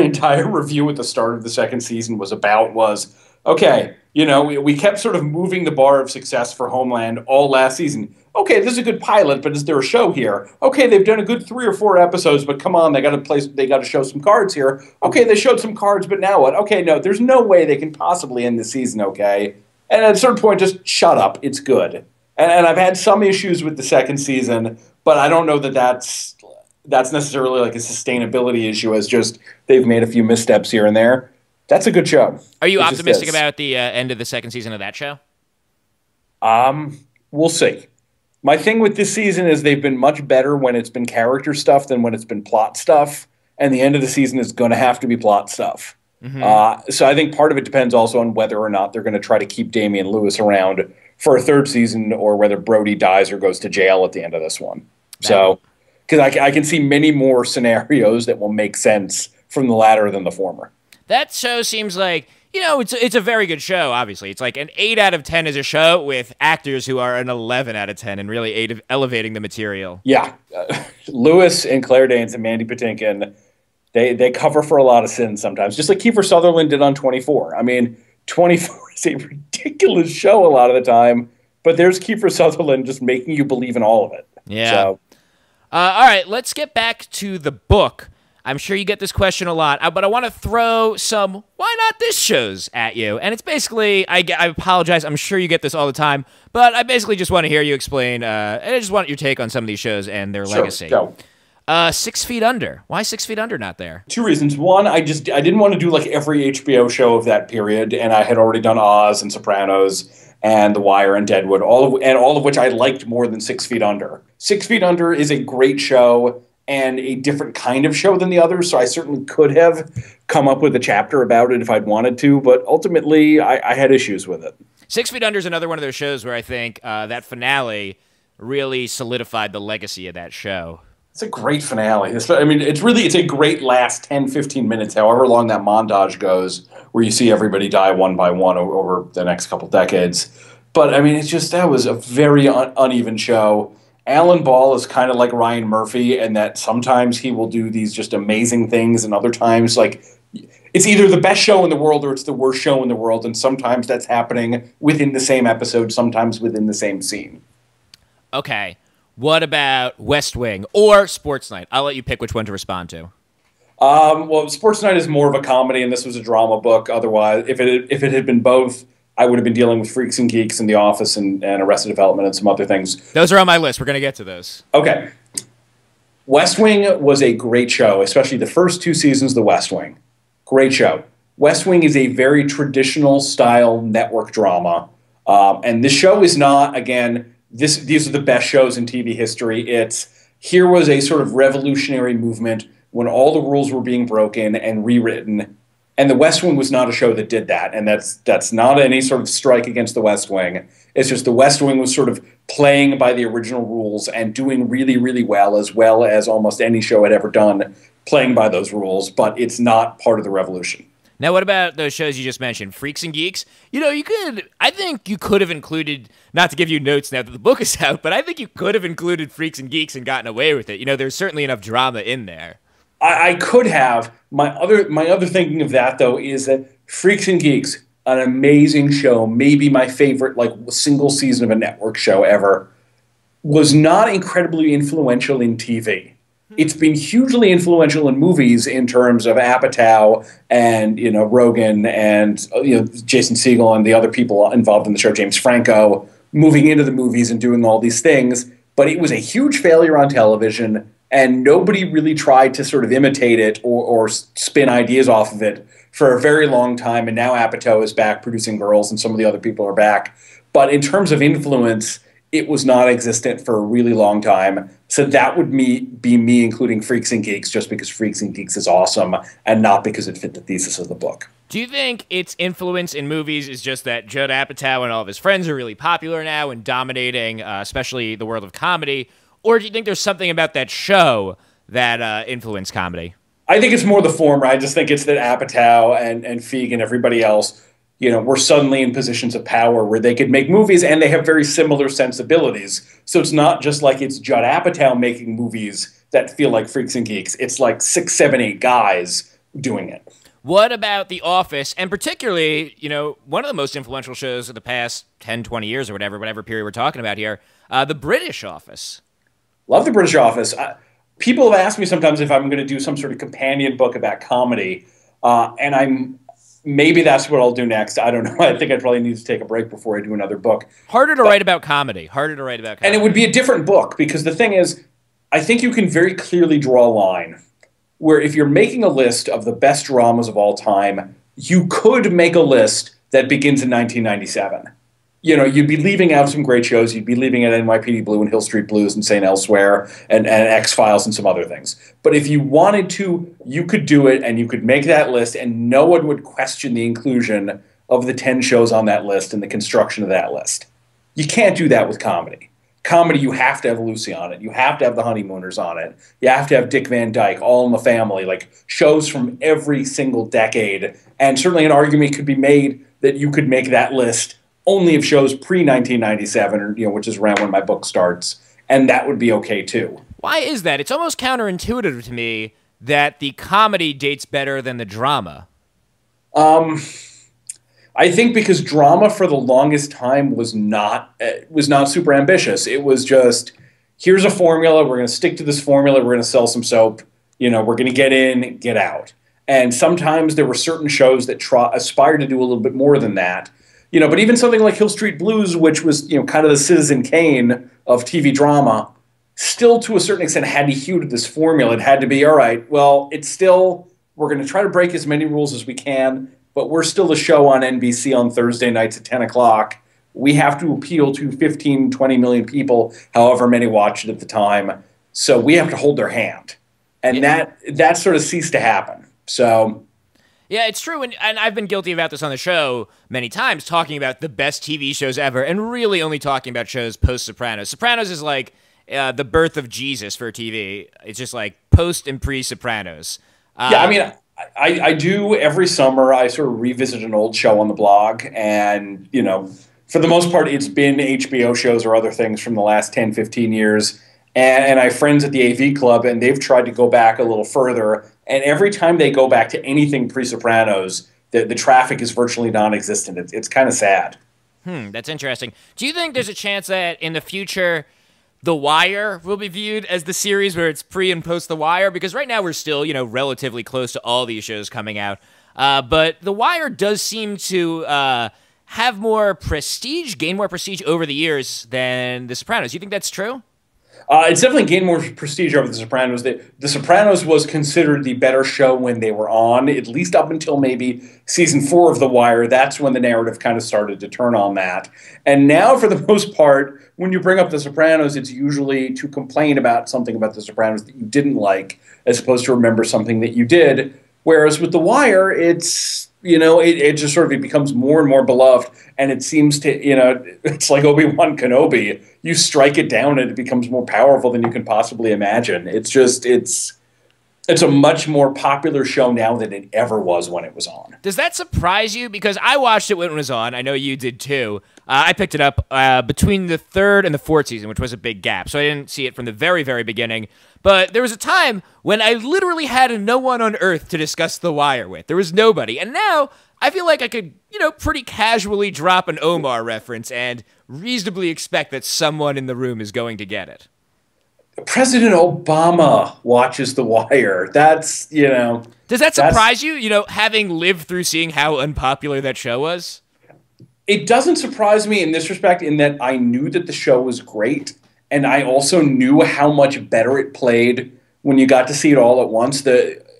entire review at the start of the second season was about. Was okay. We kept sort of moving the bar of success for Homeland all last season. Okay, this is a good pilot, but is there a show here? Okay, they've done a good 3 or 4 episodes, but come on, they got to show some cards here. Okay, they showed some cards, but now what? Okay, no, there's no way they can possibly end the season, okay? And at a certain point, just shut up. It's good. And I've had some issues with the second season, but I don't know that's necessarily like a sustainability issue, as just they've made a few missteps here and there. That's a good show. Are you optimistic about the end of the second season of that show? We'll see. My thing with this season is they've been much better when it's been character stuff than when it's been plot stuff. And the end of the season is going to have to be plot stuff. Mm-hmm. So I think part of it depends also on whether or not they're going to try to keep Damian Lewis around for a third season, or whether Brody dies or goes to jail at the end of this one. So, because I can see many more scenarios that will make sense from the latter than the former. That show seems like, it's a very good show, obviously. It's like an 8 out of 10 is a show with actors who are an 11 out of 10 and really elevating the material. Yeah. Lewis and Claire Danes and Mandy Patinkin, they cover for a lot of sins sometimes, just like Kiefer Sutherland did on 24. I mean, 24 is a ridiculous show a lot of the time, but there's Kiefer Sutherland just making you believe in all of it. Yeah. So. All right, let's get back to the book. I'm sure you get this question a lot, but I want to throw some why not this shows at you. And it's basically, I apologize, I'm sure you get this all the time, but I basically just want to hear you explain, and I just want your take on some of these shows and their legacy. Go. 6 Feet Under. Why 6 Feet Under not there? 2 reasons. One, I didn't want to do like every HBO show of that period, and I had already done Oz and Sopranos and The Wire and Deadwood, all of which I liked more than 6 Feet Under. 6 Feet Under is a great show and a different kind of show than the others, so I certainly could have come up with a chapter about it if I'd wanted to, but ultimately I had issues with it. 6 Feet Under is another one of those shows where I think that finale really solidified the legacy of that show. It's a great finale. It's a great last 10, 15 minutes, however long that montage goes, where you see everybody die one by one over the next couple decades. But, that was a very uneven show. Alan Ball is kind of like Ryan Murphy, in that sometimes he will do these just amazing things, and other times, like, it's either the best show in the world or it's the worst show in the world, and sometimes that's happening within the same episode, sometimes within the same scene. Okay. What about West Wing or Sports Night? I'll let you pick which one to respond to. Well, Sports Night is more of a comedy, and this was a drama book. Otherwise, if it had been both, I would have been dealing with Freaks and Geeks and The Office and Arrested Development and some other things. Those are on my list. We're going to get to those. Okay. West Wing was a great show, especially the first 2 seasons of The West Wing. Great show. West Wing is a very traditional style network drama. And this show is not, again, these are the best shows in TV history. Here was a sort of revolutionary movement when all the rules were being broken and rewritten. And The West Wing was not a show that did that. And that's not any sort of strike against The West Wing. It's just The West Wing was sort of playing by the original rules and doing really, really well as almost any show had ever done, playing by those rules. But it's not part of the revolution. Now, what about those shows you just mentioned, Freaks and Geeks? I think you could have included, not to give you notes now that the book is out, but I think you could have included Freaks and Geeks and gotten away with it. There's certainly enough drama in there. I could have. My other thinking of that, though, is that Freaks and Geeks, an amazing show, maybe my favorite single season of a network show ever, was not incredibly influential in TV. It's been hugely influential in movies in terms of Apatow and Rogan and Jason Segel and the other people involved in the show, James Franco, moving into the movies and doing all these things. But it was a huge failure on television, and nobody really tried to sort of imitate it or spin ideas off of it for a very long time, and now Apatow is back producing Girls, and some of the other people are back. But in terms of influence, it was non-existent for a really long time. So that would be me including Freaks and Geeks just because Freaks and Geeks is awesome and not because it fit the thesis of the book. Do you think its influence in movies is just that Judd Apatow and all of his friends are really popular now and dominating, especially the world of comedy? Or do you think there's something about that show that influenced comedy? I think it's more the former. I just think it's that Apatow and Feig and everybody else, were suddenly in positions of power where they could make movies, and they have very similar sensibilities. So it's not just like it's Judd Apatow making movies that feel like Freaks and Geeks. It's like 6, 7, 8 guys doing it. What about The Office, and particularly, one of the most influential shows of the past 10, 20 years or whatever period we're talking about here, The British Office? Love The British Office. People have asked me sometimes if I'm going to do some sort of companion book about comedy, and maybe that's what I'll do next. I don't know. I think I probably need to take a break before I do another book. Harder to write about comedy. And it would be a different book, because the thing is, I think you can very clearly draw a line where if you're making a list of the best dramas of all time, you could make a list that begins in 1997. You'd be leaving out some great shows. You'd be leaving out NYPD Blue and Hill Street Blues and St. Elsewhere and X-Files and some other things. But if you wanted to, you could do it, and you could make that list, and no one would question the inclusion of the 10 shows on that list and the construction of that list. You can't do that with comedy. Comedy, you have to have Lucy on it. You have to have The Honeymooners on it. You have to have Dick Van Dyke, All in the Family, like shows from every single decade. And certainly an argument could be made that you could make that list only of shows pre-1997, or which is around when my book starts, and that would be okay too. Why is that? It's almost counterintuitive to me that the comedy dates better than the drama. I think because drama for the longest time was not super ambitious. It was just, here's a formula. We're going to stick to this formula. We're going to sell some soap. We're going to get in, get out. And sometimes there were certain shows that aspired to do a little bit more than that. But even something like Hill Street Blues, which was, kind of the Citizen Kane of TV drama, still to a certain extent had to hew to this formula. It had to be, all right, well, it's still, we're going to try to break as many rules as we can, but we're still a show on NBC on Thursday nights at 10 o'clock. We have to appeal to 15, 20 million people, however many watched it at the time. So we have to hold their hand. And that sort of ceased to happen. So... Yeah, it's true, and I've been guilty about this on the show many times, talking about the best TV shows ever, and really only talking about shows post-Sopranos. Sopranos is like the birth of Jesus for TV. It's just like post and pre-Sopranos. I do every summer. I sort of revisit an old show on the blog, and, for the most part, it's been HBO shows or other things from the last 10, 15 years. And I have friends at the AV Club, and they've tried to go back a little further. And every time they go back to anything pre-Sopranos, the traffic is virtually non-existent. It's kind of sad. That's interesting. Do you think there's a chance that in the future, The Wire will be viewed as the series where it's pre and post The Wire? Because right now we're still, relatively close to all these shows coming out. But The Wire does seem to have more prestige, gain more prestige over the years than The Sopranos. Do you think that's true? It's definitely gained more prestige over The Sopranos. The Sopranos was considered the better show when they were on, at least up until maybe season 4 of The Wire. That's when the narrative kind of started to turn on that. And now, for the most part, when you bring up The Sopranos, it's usually to complain about something about The Sopranos that you didn't like, as opposed to remember something that you did. Whereas with The Wire, it's... it just sort of it becomes more and more beloved, and it seems to, it's like Obi-Wan Kenobi. You strike it down, and it becomes more powerful than you can possibly imagine. It's a much more popular show now than it ever was when it was on. Does that surprise you? Because I watched it when it was on. I know you did too. I picked it up between the 3rd and the 4th season, which was a big gap, so I didn't see it from the very, very beginning. But there was a time when I literally had no one on earth to discuss The Wire with. There was nobody. And now I feel like I could, pretty casually drop an Omar reference and reasonably expect that someone in the room is going to get it. President Obama watches The Wire. That's, Does that surprise you, having lived through seeing how unpopular that show was? It doesn't surprise me in this respect, in that I knew that the show was great. And I also knew how much better it played when you got to see it all at once.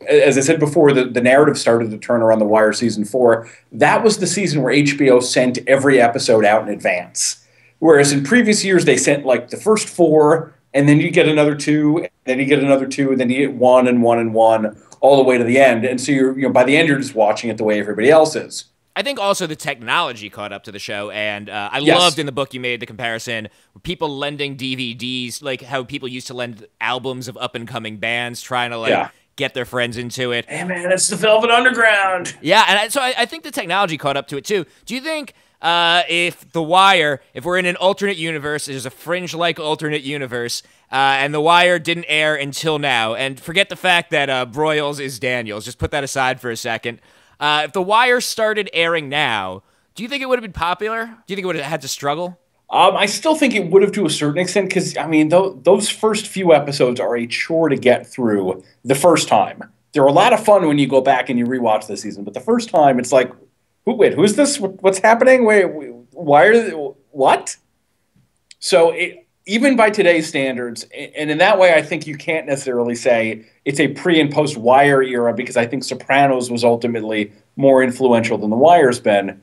as I said before, the narrative started to turn around The Wire season 4. That was the season where HBO sent every episode out in advance. Whereas in previous years, they sent like the first 4, and then you get another 2, and then you get another 2, and then you get 1 and 1 and 1 all the way to the end. And so by the end, you're just watching it the way everybody else is. I think also the technology caught up to the show, and I Yes. loved in the book you made the comparison with people lending DVDs, like how people used to lend albums of up-and-coming bands, trying to get their friends into it. Hey, man, it's the Velvet Underground. Yeah, and so I think the technology caught up to it, too. Do you think if The Wire, if we're in an alternate universe, there's a Fringe-like alternate universe, and The Wire didn't air until now, and forget the fact that Broyles is Daniels, just put that aside for a second. If The Wire started airing now, do you think it would have been popular? Do you think it would have had to struggle? I still think it would have to a certain extent because, I mean, those first few episodes are a chore to get through the first time. They're a lot of fun when you go back and you rewatch the season, but the first time it's like, wait, who's this? What's happening? Wait, what? So even by today's standards, and in that way, I think you can't necessarily say it's a pre- and post-Wire era because I think Sopranos was ultimately more influential than The Wire's been.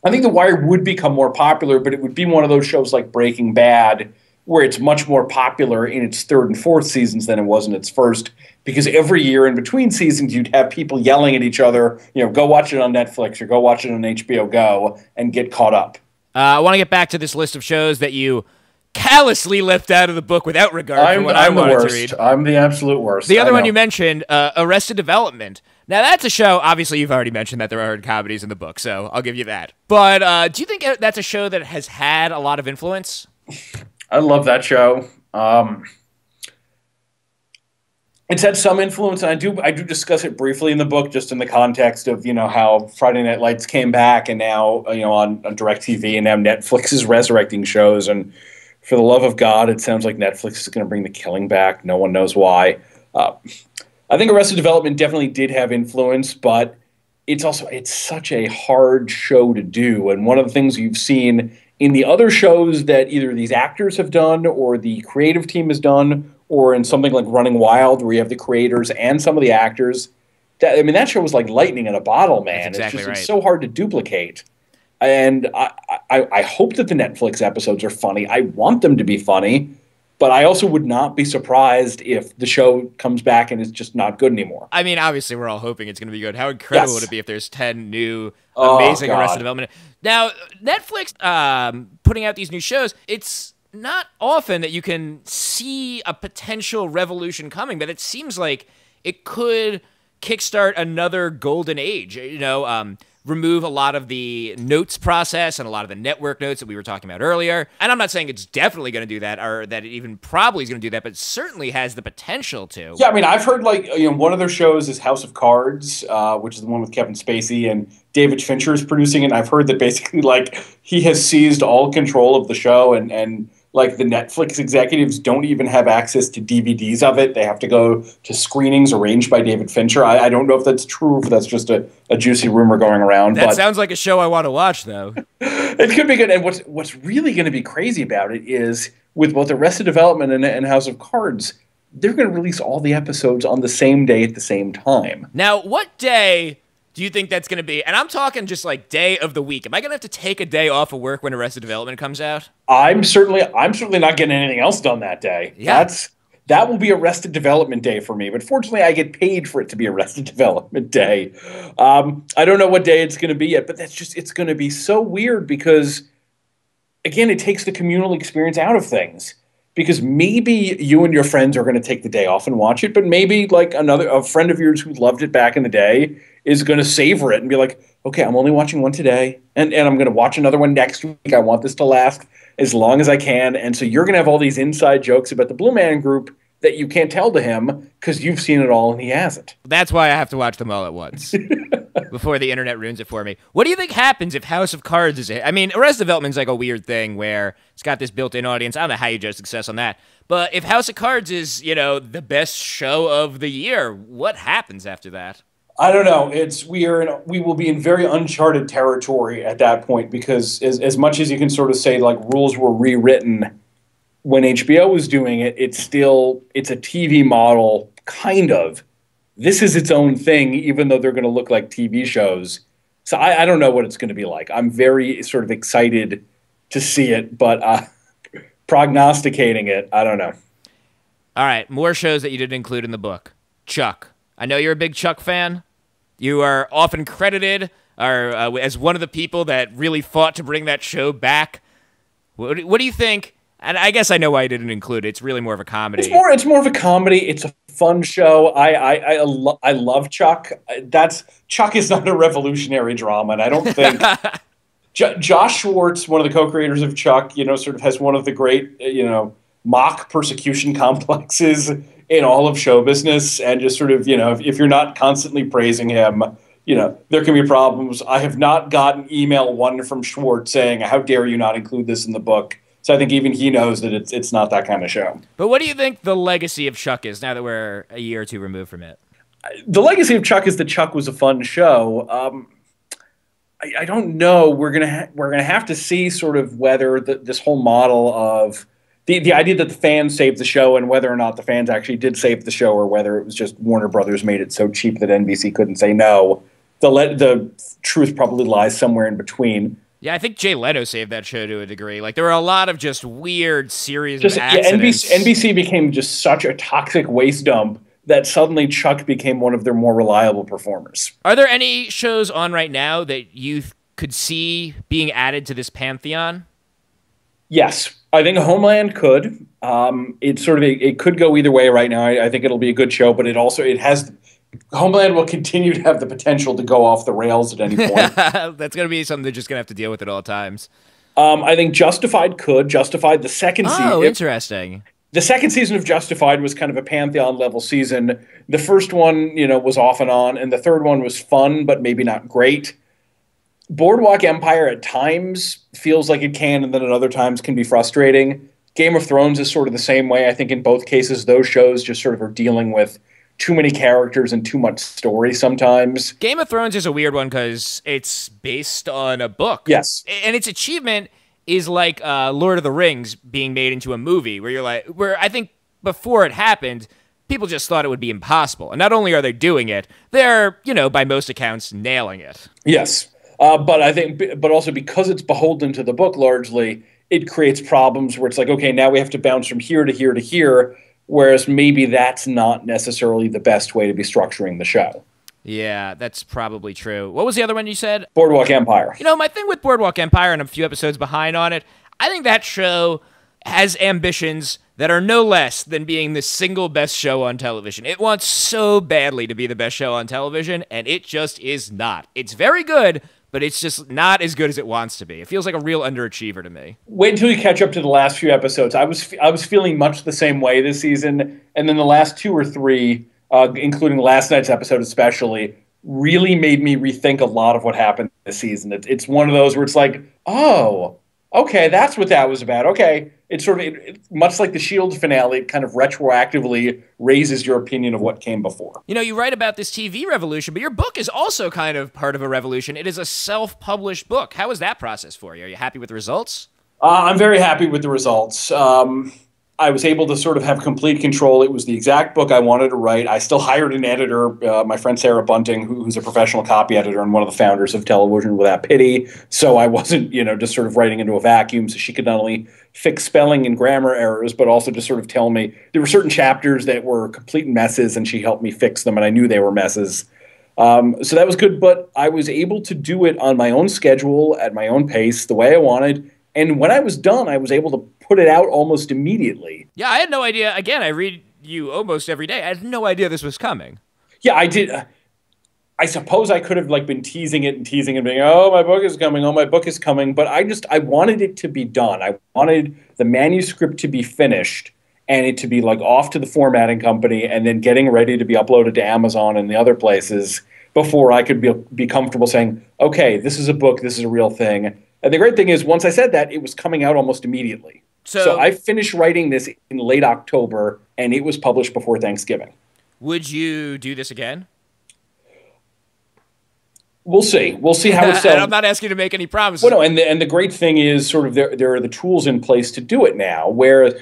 I think The Wire would become more popular, but it would be one of those shows like Breaking Bad where it's much more popular in its third and fourth seasons than it was in its first because every year in between seasons you'd have people yelling at each other, go watch it on Netflix or go watch it on HBO Go and get caught up. I want to get back to this list of shows that you callously left out of the book without regard for what I wanted to read. I'm the absolute worst. The other one you mentioned, Arrested Development. Now, that's a show, obviously you've already mentioned that there are comedies in the book, so I'll give you that. But do you think that's a show that has had a lot of influence? I love that show. It's had some influence, and I do discuss it briefly in the book, just in the context of how Friday Night Lights came back, and now on DirecTV, and now Netflix is resurrecting shows. And for the love of God, it sounds like Netflix is going to bring The Killing back. No one knows why. I think Arrested Development definitely did have influence, but it's such a hard show to do. And one of the things you've seen in the other shows that either these actors have done or the creative team has done, or in something like Running Wild, where you have the creators and some of the actors, that show was like lightning in a bottle, man. That's exactly right. It's so hard to duplicate. And I hope that the Netflix episodes are funny. I want them to be funny. But I also would not be surprised if the show comes back and it's just not good anymore. I mean, obviously, we're all hoping it's going to be good. How incredible would it be if there's 10 new amazing Arrested Development? Now, Netflix putting out these new shows, it's not often that you can see a potential revolution coming, but it seems like it could kickstart another golden age. Remove a lot of the notes process and a lot of the network notes that we were talking about earlier. And I'm not saying it's definitely going to do that or that it even probably is going to do that, but it certainly has the potential to. Yeah, I mean, I've heard one of their shows is House of Cards, which is the one with Kevin Spacey, and David Fincher is producing it. And I've heard that basically he has seized all control of the show and the Netflix executives don't even have access to DVDs of it. They have to go to screenings arranged by David Fincher. I don't know if that's true or if that's just a juicy rumor going around. That sounds like a show I want to watch, though. It could be good. And what's really going to be crazy about it is with both Arrested Development and House of Cards, they're going to release all the episodes on the same day at the same time. Now, what day do you think that's going to be? And I'm talking just like day of the week. Am I going to have to take a day off of work when Arrested Development comes out? I'm certainly not getting anything else done that day. Yeah. That will be Arrested Development Day for me. But fortunately, I get paid for it to be Arrested Development Day. I don't know what day it's going to be yet, but it's going to be so weird because, again, it takes the communal experience out of things. Because maybe you and your friends are going to take the day off and watch it, but maybe a friend of yours who loved it back in the day is going to savor it and be like, okay, I'm only watching one today, and I'm going to watch another one next week. I want this to last as long as I can. And so you're going to have all these inside jokes about the Blue Man Group that you can't tell to him because you've seen it all and he hasn't. That's why I have to watch them all at once before the internet ruins it for me. What do you think happens if House of Cards is a hit? I mean, Arrested Development's like a weird thing where it's got this built-in audience. I don't know how you judge success on that. But if House of Cards is, the best show of the year, what happens after that? I don't know. We will be in very uncharted territory at that point because as much as you can sort of say rules were rewritten when HBO was doing it, it's a TV model kind of this is its own thing, even though they're going to look like TV shows. So I don't know what it's going to be like. I'm very sort of excited to see it, but prognosticating it, I don't know. All right, more shows that you didn't include in the book. Chuck. I know you're a big Chuck fan. You are often credited as one of the people that really fought to bring that show back. What do you think? And I guess I know why you didn't include it. It's really more of a comedy. It's more of a comedy. It's a fun show. I love Chuck. Chuck is not a revolutionary drama, and I don't think Josh Schwartz, one of the co-creators of Chuck, sort of has one of the great, mock persecution complexes in all of show business, and just sort of, if you're not constantly praising him, there can be problems. I have not gotten email one from Schwartz saying, "How dare you not include this in the book?" So I think even he knows that it's not that kind of show. But what do you think the legacy of Chuck is now that we're a year or two removed from it? The legacy of Chuck is that Chuck was a fun show. I don't know. We're gonna have to see sort of whether this whole model of the idea that the fans saved the show and whether or not the fans actually did save the show, or whether it was just Warner Brothers made it so cheap that NBC couldn't say no. The truth probably lies somewhere in between. Yeah, I think Jay Leno saved that show to a degree. Like, there were a lot of just weird series of accidents. NBC became just such a toxic waste dump that suddenly Chuck became one of their more reliable performers. Are there any shows on right now that you could see being added to this pantheon? Yes, I think Homeland could. It could go either way right now. I think it'll be a good show, but Homeland will continue to have the potential to go off the rails at any point. That's going to be something they're just going to have to deal with at all times. I think Justified could. Justified, the second season. Oh, interesting. The second season of Justified was kind of a Pantheon-level season. The first one, was off and on, and the third one was fun, but maybe not great. Boardwalk Empire at times feels like it can, and then at other times can be frustrating. Game of Thrones is sort of the same way. I think in both cases, those shows just sort of are dealing with too many characters and too much story sometimes. Game of Thrones is a weird one because it's based on a book. Yes. And its achievement is like Lord of the Rings being made into a movie, where I think before it happened, people just thought it would be impossible. And not only are they doing it, they're, by most accounts, nailing it. Yes. But also because it's beholden to the book largely, it creates problems where it's like, okay, now we have to bounce from here to here to here, whereas maybe that's not necessarily the best way to be structuring the show. Yeah, that's probably true. What was the other one you said? Boardwalk Empire. My thing with Boardwalk Empire, and I'm a few episodes behind on it, I think that show has ambitions that are no less than being the single best show on television. It wants so badly to be the best show on television, and it just is not. It's very good, but it's just not as good as it wants to be. It feels like a real underachiever to me. Wait until you catch up to the last few episodes. I was feeling much the same way this season, and then the last two or three, including last night's episode especially, really made me rethink a lot of what happened this season. It's one of those where it's like, oh, okay, that's what that was about. Okay, it's sort of much like the S.H.I.E.L.D. finale. It kind of retroactively raises your opinion of what came before. You write about this TV revolution, but your book is also kind of part of a revolution. It is a self-published book. How was that process for you? Are you happy with the results? I'm very happy with the results. I was able to sort of have complete control. It was the exact book I wanted to write. I still hired an editor, my friend Sarah Bunting, who's a professional copy editor and one of the founders of Television Without Pity. So I wasn't, just sort of writing into a vacuum. So she could not only fix spelling and grammar errors, but also just sort of tell me there were certain chapters that were complete messes, and she helped me fix them, and I knew they were messes. So that was good, but I was able to do it on my own schedule, at my own pace, the way I wanted. And when I was done, I was able to put it out almost immediately. Yeah, I had no idea. Again, I read you almost every day. I had no idea this was coming. Yeah, I did. I suppose I could have been teasing it and being, oh, my book is coming, oh, my book is coming. But I wanted it to be done. I wanted the manuscript to be finished and it to be off to the formatting company and then getting ready to be uploaded to Amazon and the other places before I could be comfortable saying, okay, this is a book, this is a real thing. And the great thing is, once I said that, it was coming out almost immediately. So I finished writing this in late October, and it was published before Thanksgiving. Would you do this again? We'll see. We'll see how it's done. I'm not asking you to make any promises. Well, no, and the great thing is sort of there are the tools in place to do it now, where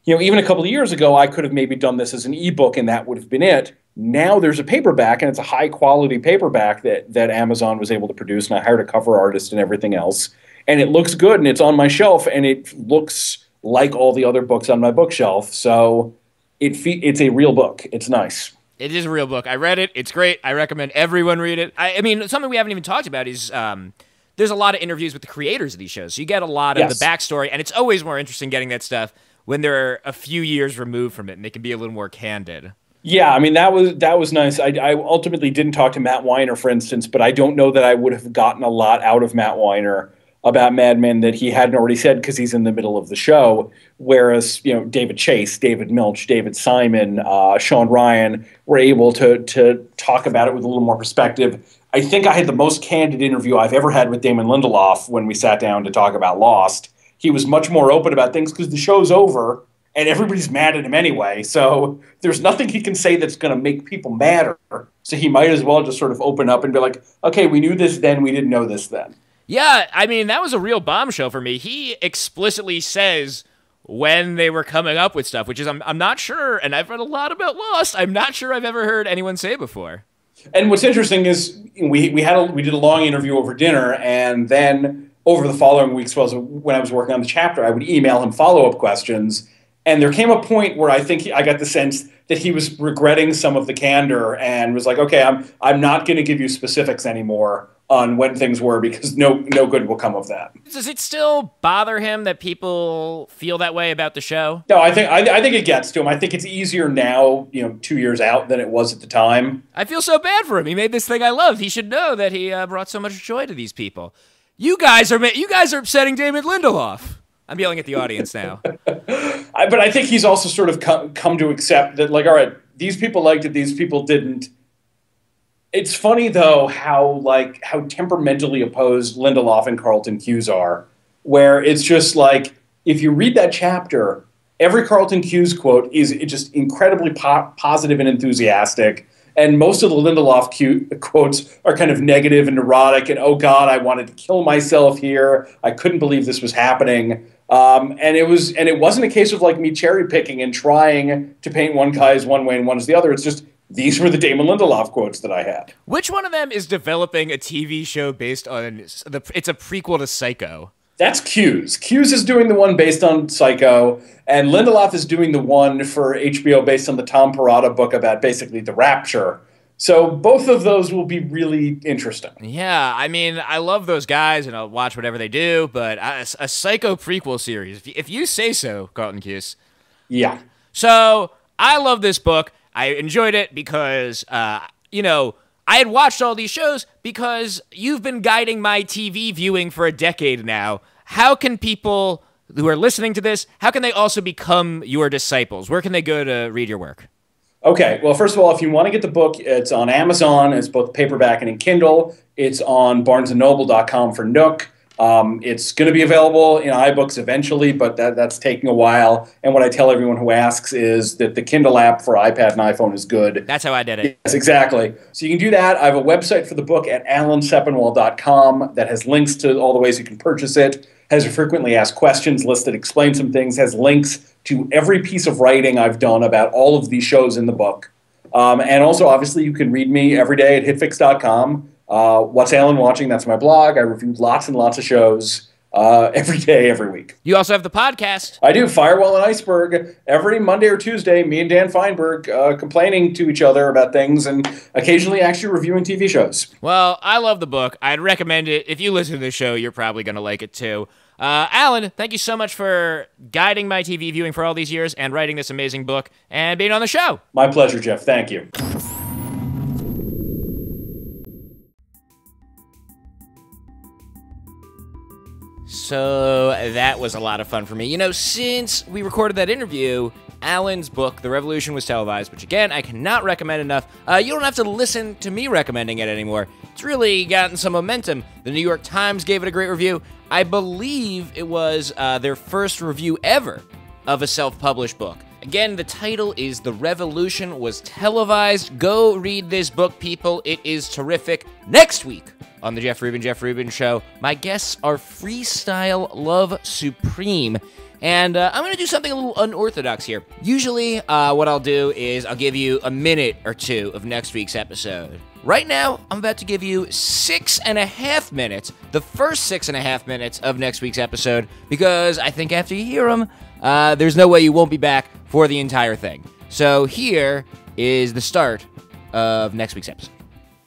even a couple of years ago, I could have maybe done this as an ebook, and that would have been it. Now there's a paperback, and it's a high-quality paperback that Amazon was able to produce, and I hired a cover artist and everything else. And it looks good, and it's on my shelf, and it looks like all the other books on my bookshelf. So it's a real book. It's nice. It is a real book. I read it. It's great. I recommend everyone read it. I mean, something we haven't even talked about is there's a lot of interviews with the creators of these shows. So you get a lot of the backstory, and it's always more interesting getting that stuff when they're a few years removed from it, and they can be a little more candid. Yeah, I mean, that was nice. I ultimately didn't talk to Matt Weiner, for instance, but I don't know that I would have gotten a lot out of Matt Weiner about Mad Men that he hadn't already said because he's in the middle of the show. Whereas, David Chase, David Milch, David Simon, Sean Ryan were able to talk about it with a little more perspective. I think I had the most candid interview I've ever had with Damon Lindelof when we sat down to talk about Lost. He was much more open about things because the show's over and everybody's mad at him anyway. So there's nothing he can say that's going to make people madder. So he might as well just sort of open up and be like, okay, we knew this then, we didn't know this then. Yeah, I mean, that was a real bombshell for me. He explicitly says when they were coming up with stuff, which is, I'm not sure, and I've read a lot about Lost, I'm not sure I've ever heard anyone say before. And what's interesting is we did a long interview over dinner, and then over the following weeks, when I was working on the chapter, I would email him follow-up questions, and there came a point where I think I got the sense that he was regretting some of the candor and was like, okay, I'm not going to give you specifics anymore on when things were because no good will come of that. Does it still bother him that people feel that way about the show? No, I think it gets to him. I think it's easier now, 2 years out than it was at the time. I feel so bad for him. He made this thing I love. He should know that he brought so much joy to these people. You guys are upsetting Damon Lindelof. I'm yelling at the audience now. But I think he's also sort of come to accept that, like, all right, these people liked it, these people didn't. It's funny, though, how temperamentally opposed Lindelof and Carlton Cuse are, where it's just like, if you read that chapter, every Carlton Cuse quote is just incredibly positive and enthusiastic, and most of the Lindelof quotes are kind of negative and neurotic, and, oh, God, I wanted to kill myself here. I couldn't believe this was happening. And it wasn't a case of, like, me cherry-picking and trying to paint one guy as one way and one as the other. It's just, these were the Damon Lindelof quotes that I had. Which one of them is developing a TV show based on it's a prequel to Psycho? That's Cuse. Cuse is doing the one based on Psycho, and Lindelof is doing the one for HBO based on the Tom Perrotta book about basically the Rapture. So both of those will be really interesting. Yeah, I mean, I love those guys, and I'll watch whatever they do, but a Psycho prequel series, if you say so, Carlton Cuse. Yeah. So I love this book. I enjoyed it because, I had watched all these shows because you've been guiding my TV viewing for a decade now. How can people who are listening to this, how can they also become your disciples? Where can they go to read your work? Okay, well, first of all, if you want to get the book, it's on Amazon. It's both paperback and in Kindle. It's on barnesandnoble.com for Nook. It's going to be available in iBooks eventually, but that's taking a while. And what I tell everyone who asks is that the Kindle app for iPad and iPhone is good. That's how I did it. Yes, exactly. So you can do that. I have a website for the book at alansepinwall.com that has links to all the ways you can purchase it, has a frequently asked questions list that explains some things, has links to every piece of writing I've done about all of these shows in the book. And also, obviously, you can read me every day at hitfix.com. What's Alan Watching? That's my blog. I review lots and lots of shows every day, every week. You also have the podcast. I do. Firewall and Iceberg. Every Monday or Tuesday, me and Dan Feinberg complaining to each other about things and occasionally actually reviewing TV shows. Well, I love the book. I'd recommend it. If you listen to the show, you're probably going to like it too. Alan, thank you so much for guiding my TV viewing for all these years and writing this amazing book and being on the show. My pleasure, Jeff. Thank you. So that was a lot of fun for me. Since we recorded that interview, Alan's book, The Revolution Was Televised, which again, I cannot recommend enough. You don't have to listen to me recommending it anymore. It's really gotten some momentum. The New York Times gave it a great review. I believe it was their first review ever of a self-published book. Again, the title is The Revolution Was Televised. Go read this book, people. It is terrific. Next week on the Jeff Rubin Show, my guests are Freestyle Love Supreme. And I'm going to do something a little unorthodox here. Usually, what I'll do is I'll give you a minute or two of next week's episode. Right now, I'm about to give you 6.5 minutes, the first 6.5 minutes of next week's episode, because I think after you hear them, there's no way you won't be back for the entire thing. So here is the start of next week's episode.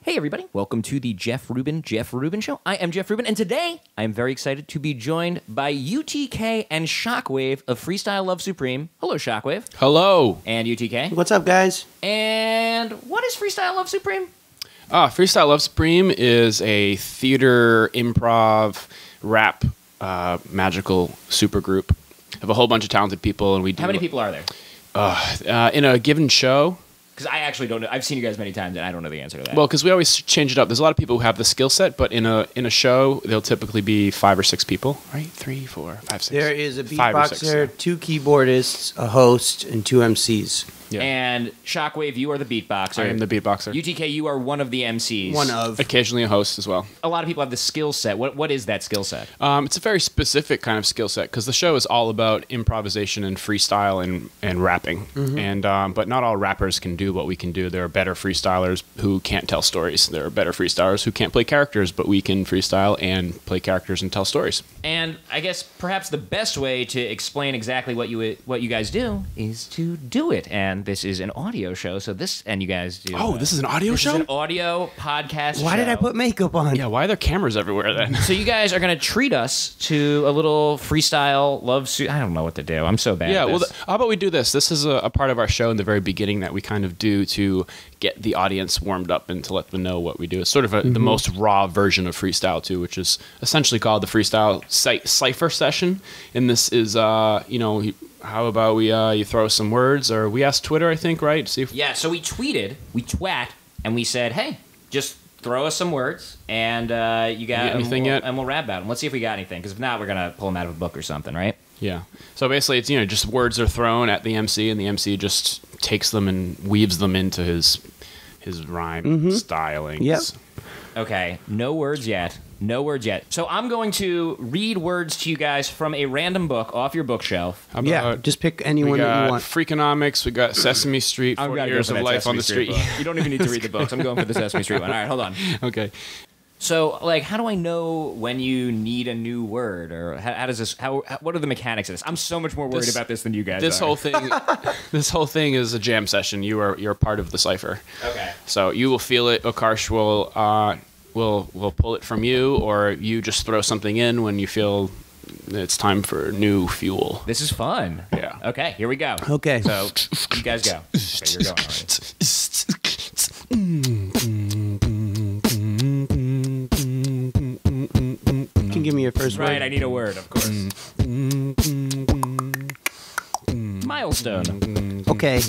Hey everybody, welcome to the Jeff Rubin Show. I am Jeff Rubin, and today I am very excited to be joined by UTK and Shockwave of Freestyle Love Supreme. Hello, Shockwave. Hello. And UTK. What's up, guys? And what is Freestyle Love Supreme? Freestyle Love Supreme is a theater, improv, rap, magical supergroup of a whole bunch of talented people, and we do. How many people are there? In a given show? Because I actually don't know. I've seen you guys many times, and I don't know the answer to that. Well, because we always change it up. There's a lot of people who have the skill set, but in a show, there'll typically be 5 or 6 people, right? 3, 4, 5, 6. There is a 5 or 6, beatboxer, 2 keyboardists, a host, and 2 MCs. Yeah. And Shockwave, you are the beatboxer. I am the beatboxer. UTK, you are one of the MCs. One of. Occasionally a host as well. A lot of people have the skill set. What is that skill set? It's a very specific kind of skill set because the show is all about improvisation and freestyle and rapping. Mm-hmm. And but not all rappers can do what we can do. There are better freestylers who can't tell stories. There are better freestylers who can't play characters, but we can freestyle and play characters and tell stories. And I guess perhaps the best way to explain exactly what you guys do is to do it. And this is an audio show, so you guys do. Oh, this is an audio show? This is an audio podcast Why show. did I put makeup on? Yeah, why are there cameras everywhere then? So you guys are going to treat us to a little freestyle love suit. I don't know what to do. I'm so bad Yeah, at well, this. how about we do this? This is a part of our show in the very beginning that we kind of do to get the audience warmed up and to let them know what we do. It's sort of the most raw version of freestyle, too, which is essentially called the Freestyle Cypher Session. And this is, how about you throw some words? Or we asked Twitter, I think, right? See if Yeah, so we twat, and we said, hey, just throw us some words, and you got anything yet? And we'll rap about them. Let's see if we got anything, because if not, we're going to pull them out of a book or something, right? Yeah. So basically, it's just words are thrown at the MC, and the MC just takes them and weaves them into his rhyme stylings. Yep. Okay, no words yet. No words yet. So I'm going to read words to you guys from a random book off your bookshelf. How Yeah, about just pick anyone we that got you want. Freakonomics, we got Sesame Street, 40 Years of Life on the Street. You don't even need to read the books. I'm going for the Sesame Street one. All right, hold on. Okay. So, how do I know when you need a new word, or how does this? What are the mechanics of this? I'm so much more worried about this than you guys. This are. whole thing is a jam session. You're part of the cipher. Okay. So you will feel it. Okarsh will pull it from you, or you just throw something in when you feel it's time for new fuel. This is fun. Yeah. Okay, here we go. Okay. So you guys go. Okay, you're going You can give me your first right. word. I need a word, of course. Milestone. Okay.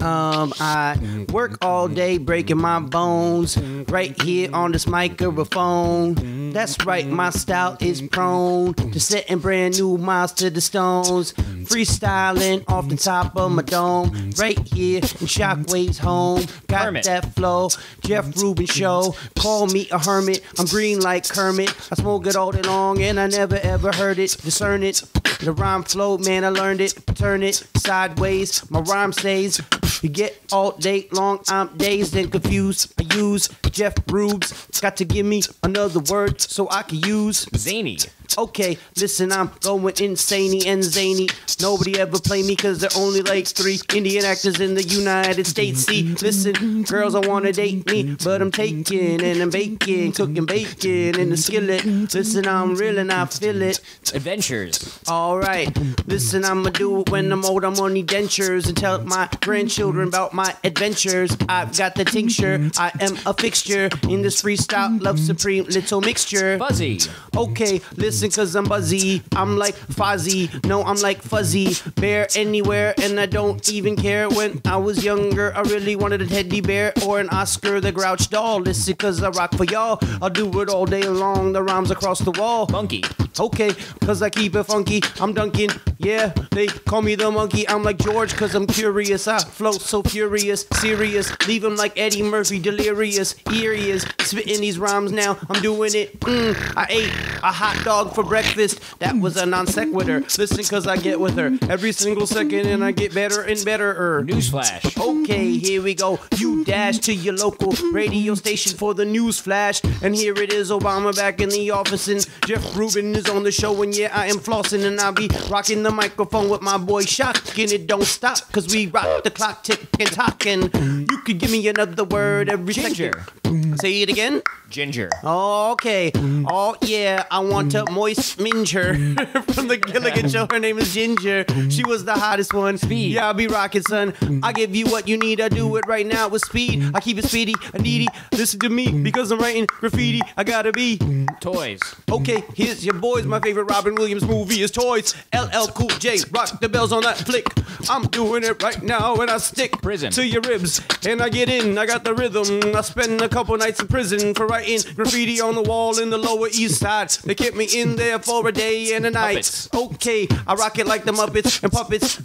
I work all day breaking my bones right here on this microphone. That's right, my style is prone to setting brand new miles to the stones. Freestyling off the top of my dome, right here in Shockwave's home. Got Hermit. that flow, Jeff Rubin Show. Call me a hermit, I'm green like Kermit. I smoke it all day long and I never ever heard it. Discern it, the rhyme flow, man, I learned it. Turn it sideways, my rhyme stays. You get all day long, I'm dazed and confused. I use Jeff Rubes. Got to give me another word so I can use Zany. Okay, listen, I'm going insane and zany. Nobody ever play me cause there are only like 3 Indian actors in the United States. See, listen, girls, I wanna date me, but I'm taking and I'm baking, cooking bacon in the skillet. Listen, I'm real and I feel it. Adventures. Alright, listen, I'ma do it when I'm old. I'm on dentures and tell my grandchildren about my adventures. I've got the tincture, I am a fixture in this freestyle love supreme little mixture. Fuzzy. Okay, listen, cause I'm buzzy. I'm like Fozzie. No, I'm like Fuzzy. Bear anywhere, and I don't even care. When I was younger, I really wanted a teddy bear or an Oscar the Grouch doll. Listen, cause I rock for y'all. I'll do it all day long. The rhymes across the wall. Funky. Okay, cause I keep it funky. I'm dunking Yeah, they call me the monkey. I'm like George, cause I'm curious. I flow so furious, serious. Leave him like Eddie Murphy, delirious, eeriest. Spitting these rhymes now, I'm doing it. I ate a hot dog for breakfast. That was a non sequitur. Listen, cause I get with her every single second and I get better and better. Newsflash. Okay, here we go. You dash to your local radio station for the news flash. And here it is, Obama back in the office. And Jeff Rubin is on the show. And yeah, I am flossing. And I'll be rocking the microphone with my boy Shock. And it don't stop, cause we rock the clock ticking, talking. You could give me another word every Ginger. second. Say it again. Ginger. Okay. Oh, yeah. I want a moist minger from the Gilligan Show. Her name is Ginger. She was the hottest one. Speed. Yeah, I'll be rocking, son. I give you what you need. I do it right now with speed. I keep it speedy and needy. Listen to me because I'm writing graffiti. I gotta be. Toys. Okay, here's your boys. My favorite Robin Williams movie is Toys. LL Cool J. Rock the bells on that flick. I'm doing it right now and I stick Prison. to your ribs. And I get in. I got the rhythm. I spend a couple nights in prison for writing graffiti on the wall in the Lower East Side. They kept me in there for a day and a night. Muppets. Okay, I rock it like the Muppets and puppets.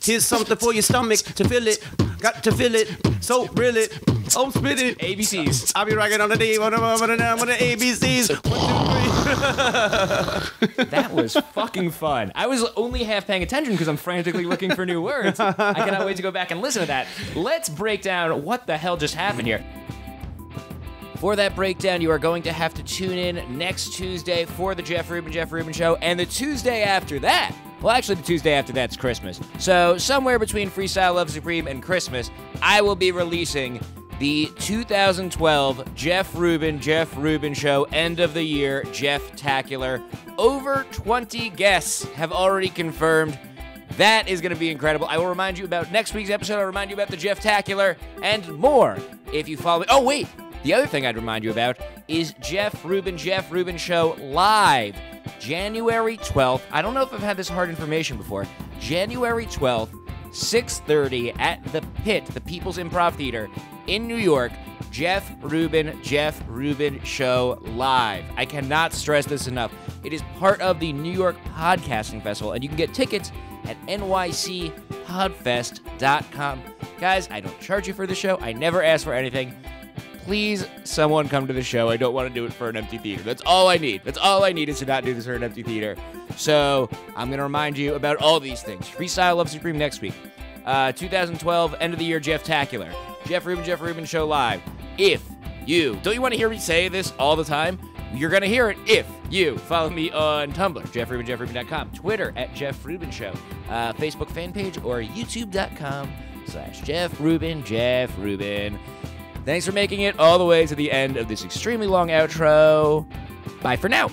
Here's something for your stomach to fill it. Got to fill it. So reel it. Oh, spit it. ABCs. I'll be rocking on the D, on the ABCs. 1, 2, 3. That was fucking fun. I was only half paying attention because I'm frantically looking for new words. I cannot wait to go back and listen to that. Let's break down what the hell just happened here. For that breakdown, you are going to have to tune in next Tuesday for the Jeff Rubin Show, and the Tuesday after that, well, actually, the Tuesday after that's Christmas. So somewhere between Freestyle Love Supreme and Christmas, I will be releasing the 2012 Jeff Rubin Show End of the Year Jeff-tacular. Over 20 guests have already confirmed. That is going to be incredible. I will remind you about next week's episode. I'll remind you about the Jeff-tacular and more if you follow me. Oh, wait. The other thing I'd remind you about is Jeff Rubin Show Live, January 12th. I don't know if I've had this hard information before. January 12th, 6:30 at the Pit, the People's Improv Theater in New York. Jeff Rubin Show Live. I cannot stress this enough. It is part of the New York Podcasting Festival, and you can get tickets at nycpodfest.com. Guys, I don't charge you for the show. I never ask for anything. Please, someone come to the show. I don't want to do it for an empty theater. That's all I need. That's all I need is to not do this for an empty theater. So I'm going to remind you about all these things. Freestyle Love Supreme next week. 2012 End of the Year Jeff-tacular. Jeff Rubin Show Live. Don't you want to hear me say this all the time? You're going to hear it if you follow me on Tumblr, jeffrubin.com, Twitter at Jeff Rubin Show, Facebook fan page, or youtube.com/Jeff Rubin. Thanks for making it all the way to the end of this extremely long outro. Bye for now.